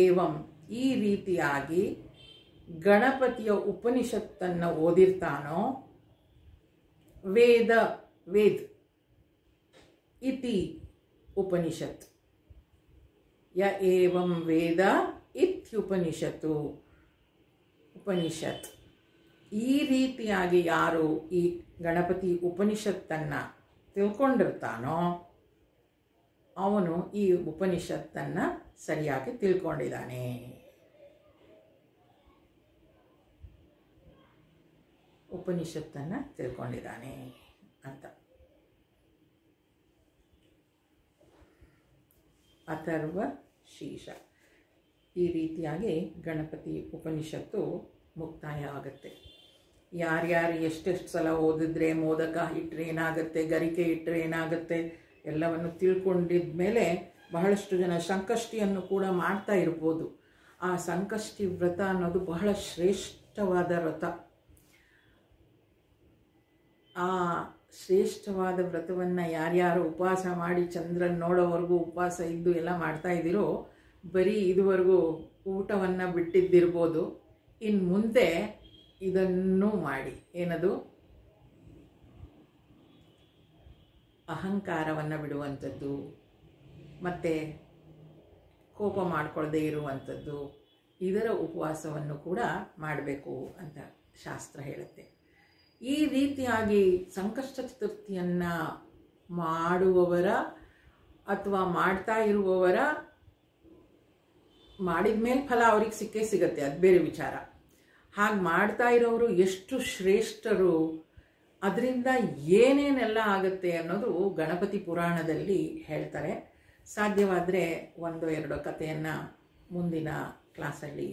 ಏವಂ ಈ ರೀತಿಯಾಗಿ ಗಣಪತಿಯ ಉಪನಿಷತ್ತನ್ನು ಓದಿರ್ತಾನೋ, ವೇದ ಇತಿ ಉಪನಿಷತ್, ಯ ಏವಂ ವೇದ ಇತ್ಯುಪನಿಷತ್ತು ಉಪನಿಷತ್. ಈ ರೀತಿಯಾಗಿ ಯಾರು ಈ ಗಣಪತಿ ಉಪನಿಷತ್ತನ್ನು ತಿಳ್ಕೊಂಡಿರ್ತಾನೋ ಅವನು ಈ ಉಪನಿಷತ್ತನ್ನು ಸರಿಯಾಗಿ ತಿಳ್ಕೊಂಡಿದ್ದಾನೆ. ಉಪನಿಷತ್ತನ್ನು ತಿಳ್ಕೊಂಡಿದ್ದಾನೆ ಅಂತ. ಅಥರ್ವ ಶೀರ್ಷ. ಈ ರೀತಿಯಾಗಿ ಗಣಪತಿ ಉಪನಿಷತ್ತು ಮುಕ್ತಾಯ ಆಗುತ್ತೆ. ಯಾರ್ಯಾರು ಎಷ್ಟೆಷ್ಟು ಸಲ ಓದಿದ್ರೆ, ಮೋದಕ ಇಟ್ಟರೆ ಏನಾಗುತ್ತೆ, ಗರಿಕೆ ಇಟ್ಟರೆ ಏನಾಗುತ್ತೆ, ಎಲ್ಲವನ್ನು ತಿಳ್ಕೊಂಡಿದ ಮೇಲೆ ಬಹಳಷ್ಟು ಜನ ಸಂಕಷ್ಟಿಯನ್ನು ಕೂಡ ಮಾಡ್ತಾ ಇರ್ಬೋದು. ಆ ಸಂಕಷ್ಟಿ ವ್ರತ ಅನ್ನೋದು ಬಹಳ ಶ್ರೇಷ್ಠವಾದ ವ್ರತ. ಆ ಶ್ರೇಷ್ಠವಾದ ವ್ರತವನ್ನು ಯಾರ್ಯಾರು ಉಪವಾಸ ಮಾಡಿ ಚಂದ್ರನ ನೋಡೋವರೆಗೂ ಉಪವಾಸ ಇದ್ದು ಎಲ್ಲ ಮಾಡ್ತಾ ಇದ್ದೀರೋ, ಬರೀ ಇದುವರೆಗೂ ಊಟವನ್ನು ಬಿಟ್ಟಿದ್ದಿರ್ಬೋದು. ಇನ್ನು ಮುಂದೆ ಇದನ್ನು ಮಾಡಿ. ಏನದು? ಅಹಂಕಾರವನ್ನು ಬಿಡುವಂಥದ್ದು, ಮತ್ತು ಕೋಪ ಮಾಡಿಕೊಳ್ಳದೆ ಇರುವಂಥದ್ದು, ಇದರ ಉಪವಾಸವನ್ನು ಕೂಡ ಮಾಡಬೇಕು ಅಂತ ಶಾಸ್ತ್ರ ಹೇಳುತ್ತೆ. ಈ ರೀತಿಯಾಗಿ ಸಂಕಷ್ಟ ಚತುರ್ಥಿಯನ್ನು ಮಾಡುವವರ ಅಥವಾ ಮಾಡ್ತಾ ಇರುವವರ ಮಾಡಿದ ಮೇಲೆ ಫಲ ಅವ್ರಿಗೆ ಸಿಕ್ಕೇ ಸಿಗತ್ತೆ, ಅದು ಬೇರೆ ವಿಚಾರ. ಹಾಗೆ ಮಾಡ್ತಾ ಇರೋರು ಎಷ್ಟು ಶ್ರೇಷ್ಠರು, ಅದರಿಂದ ಏನೇನೆಲ್ಲ ಆಗುತ್ತೆ ಅನ್ನೋದು ಗಣಪತಿ ಪುರಾಣದಲ್ಲಿ ಹೇಳ್ತಾರೆ. ಸಾಧ್ಯವಾದರೆ 1-2 ಕಥೆಯನ್ನು ಮುಂದಿನ ಕ್ಲಾಸಲ್ಲಿ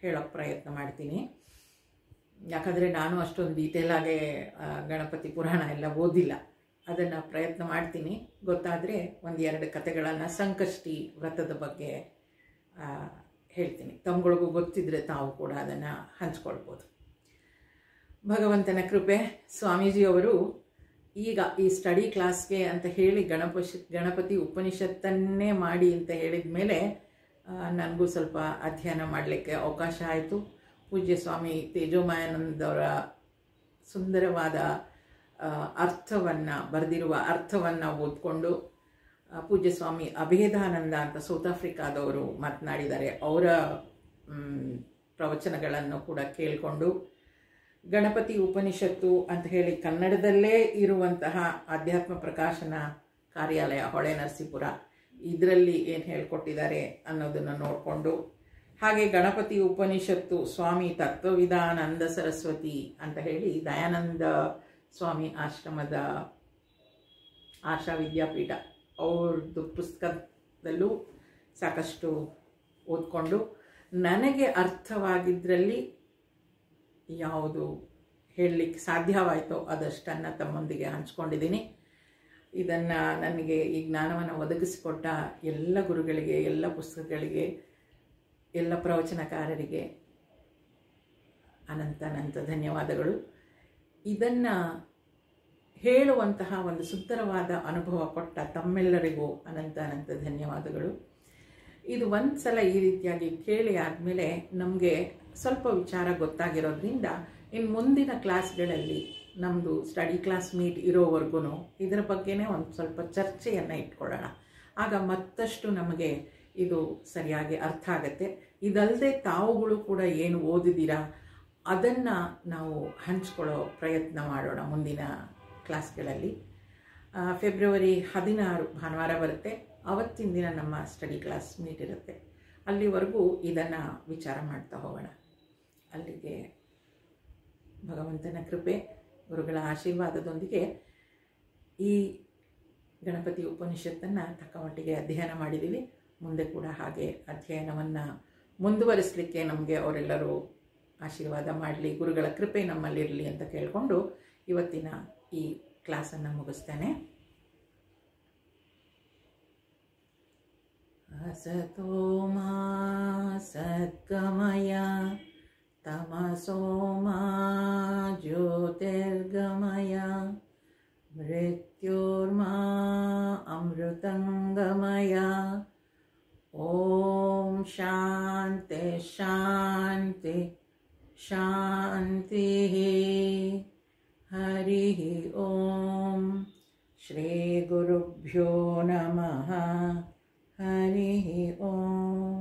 ಹೇಳೋಕ್ಕೆ ಪ್ರಯತ್ನ ಮಾಡ್ತೀನಿ. ಯಾಕಂದರೆ ನಾನು ಅಷ್ಟೊಂದು ಡೀಟೇಲಾಗೆ ಗಣಪತಿ ಪುರಾಣ ಎಲ್ಲ ಓದಿಲ್ಲ. ಅದನ್ನು ಪ್ರಯತ್ನ ಮಾಡ್ತೀನಿ. ಗೊತ್ತಾದರೆ 1-2 ಕಥೆಗಳನ್ನು ಸಂಕಷ್ಟಿ ವ್ರತದ ಬಗ್ಗೆ ಹೇಳ್ತೀನಿ. ತಮ್ಗಳಿಗೂ ಗೊತ್ತಿದ್ದರೆ ತಾವು ಕೂಡ ಅದನ್ನು ಹಂಚ್ಕೊಳ್ಬೋದು. ಭಗವಂತನ ಕೃಪೆ. ಸ್ವಾಮೀಜಿಯವರು ಈಗ ಈ ಸ್ಟಡಿ ಕ್ಲಾಸ್ಗೆ ಅಂತ ಹೇಳಿ ಗಣಪತಿ ಉಪನಿಷತ್ತನ್ನೇ ಮಾಡಿ ಅಂತ ಹೇಳಿದ ಮೇಲೆ ನನಗೂ ಸ್ವಲ್ಪ ಅಧ್ಯಯನ ಮಾಡಲಿಕ್ಕೆ ಅವಕಾಶ ಆಯಿತು. ಪೂಜ್ಯ ಸ್ವಾಮಿ ತೇಜೋಮಯಾನಂದವರ ಸುಂದರವಾದ ಬರೆದಿರುವ ಅರ್ಥವನ್ನು ಓದ್ಕೊಂಡು, ಪೂಜ್ಯ ಸ್ವಾಮಿ ಅಭೇದಾನಂದ ಅಂತ ಸೌತ್ ಆಫ್ರಿಕಾದವರು ಮಾತನಾಡಿದ್ದಾರೆ, ಅವರ ಪ್ರವಚನಗಳನ್ನು ಕೂಡ ಕೇಳಿಕೊಂಡು, ಗಣಪತಿ ಉಪನಿಷತ್ತು ಅಂತ ಹೇಳಿ ಕನ್ನಡದಲ್ಲೇ ಇರುವಂತಹ ಆಧ್ಯಾತ್ಮ ಪ್ರಕಾಶನ ಕಾರ್ಯಾಲಯ ಹೊಳೆ ನರಸೀಪುರ, ಇದರಲ್ಲಿ ಏನು ಹೇಳ್ಕೊಟ್ಟಿದ್ದಾರೆ ಅನ್ನೋದನ್ನು ನೋಡಿಕೊಂಡು, ಹಾಗೆ ಗಣಪತಿ ಉಪನಿಷತ್ತು ಸ್ವಾಮಿ ತತ್ವವಿಧಾನಂದ ಸರಸ್ವತಿ ಅಂತ ಹೇಳಿ ದಯಾನಂದ ಸ್ವಾಮಿ ಆಶ್ರಮದ ಆಶಾ ವಿದ್ಯಾಪೀಠ ಅವ್ರದ್ದು ಪುಸ್ತಕದಲ್ಲೂ ಸಾಕಷ್ಟು ಓದ್ಕೊಂಡು, ನನಗೆ ಅರ್ಥವಾಗಿದ್ದರಲ್ಲಿ ಯಾವುದು ಹೇಳಲಿಕ್ಕೆ ಸಾಧ್ಯವಾಯಿತೋ ಅದಷ್ಟನ್ನು ತಮ್ಮೊಂದಿಗೆ ಹಂಚ್ಕೊಂಡಿದ್ದೀನಿ. ಇದನ್ನು ನನಗೆ ಈ ಜ್ಞಾನವನ್ನು ಒದಗಿಸಿಕೊಟ್ಟ ಎಲ್ಲ ಗುರುಗಳಿಗೆ, ಎಲ್ಲ ಪುಸ್ತಕಗಳಿಗೆ, ಎಲ್ಲ ಪ್ರವಚನಕಾರರಿಗೆ ಅನಂತ ಧನ್ಯವಾದಗಳು. ಇದನ್ನು ಹೇಳುವಂತಹ ಒಂದು ಸುಂದರವಾದ ಅನುಭವ ಕೊಟ್ಟ ತಮ್ಮೆಲ್ಲರಿಗೂ ಅನಂತ ಧನ್ಯವಾದಗಳು. ಇದು ಒಂದು ಸಲ ಈ ರೀತಿಯಾಗಿ ಕೇಳಿ ಆದಮೇಲೆ ನಮಗೆ ಸ್ವಲ್ಪ ವಿಚಾರ ಗೊತ್ತಾಗಿರೋದ್ರಿಂದ ಇನ್ನು ಮುಂದಿನ ಕ್ಲಾಸ್ಗಳಲ್ಲಿ ನಮ್ಮದು ಸ್ಟಡಿ ಕ್ಲಾಸ್ ಮೀಟ್ ಇರೋವರೆಗೂ ಇದರ ಬಗ್ಗೆನೇ ಒಂದು ಸ್ವಲ್ಪ ಚರ್ಚೆಯನ್ನು ಇಟ್ಕೊಳ್ಳೋಣ. ಆಗ ಮತ್ತಷ್ಟು ನಮಗೆ ಇದು ಸರಿಯಾಗಿ ಅರ್ಥ ಆಗುತ್ತೆ. ಇದಲ್ಲದೆ ತಾವುಗಳು ಕೂಡ ಏನು ಓದಿದ್ದೀರಾ ಅದನ್ನು ನಾವು ಹಂಚ್ಕೊಳ್ಳೋ ಪ್ರಯತ್ನ ಮಾಡೋಣ ಮುಂದಿನ ಕ್ಲಾಸ್ಗಳಲ್ಲಿ. ಫೆಬ್ರವರಿ 16 ಭಾನುವಾರ ಬರುತ್ತೆ, ಅವತ್ತಿನ ದಿನ ನಮ್ಮ ಸ್ಟಡಿ ಕ್ಲಾಸ್ ಮೀಟ್ ಇರುತ್ತೆ. ಅಲ್ಲಿವರೆಗೂ ಇದನ್ನು ವಿಚಾರ ಮಾಡ್ತಾ ಹೋಗೋಣ. ಅಲ್ಲಿಗೆ ಭಗವಂತನ ಕೃಪೆ, ಗುರುಗಳ ಆಶೀರ್ವಾದದೊಂದಿಗೆ ಈ ಗಣಪತಿ ಉಪನಿಷತ್ತನ್ನು ತಕ್ಕ ಮಟ್ಟಿಗೆ ಅಧ್ಯಯನ ಮಾಡಿದ್ದೀವಿ. ಮುಂದೆ ಕೂಡ ಹಾಗೆ ಅಧ್ಯಯನವನ್ನು ಮುಂದುವರಿಸಲಿಕ್ಕೆ ನಮಗೆ ಅವರೆಲ್ಲರೂ ಆಶೀರ್ವಾದ ಮಾಡಲಿ, ಗುರುಗಳ ಕೃಪೆ ನಮ್ಮಲ್ಲಿರಲಿ ಅಂತ ಕೇಳಿಕೊಂಡು ಇವತ್ತಿನ ಈ ಕ್ಲಾಸನ್ನು ಮುಗಿಸ್ತೇನೆ. ಅಸತೋ ಮಾ ಸದ್ಗಮಯ ತಮಸೋ ಮಾ ಜ್ಯೋತಿರ್ಗಮಯ ಮೃತ್ಯೋರ್ಮಾ ಅಮೃತಂಗಮಯ. ಓಂ ಶಾಂತಿ ಶಾಂತಿ ಶಾಂತಿ. ಹರಿ ಓಂ. ಶ್ರೀ ಗುರುಭ್ಯೋ ನಮಃ. ಹರಿ ಓಂ.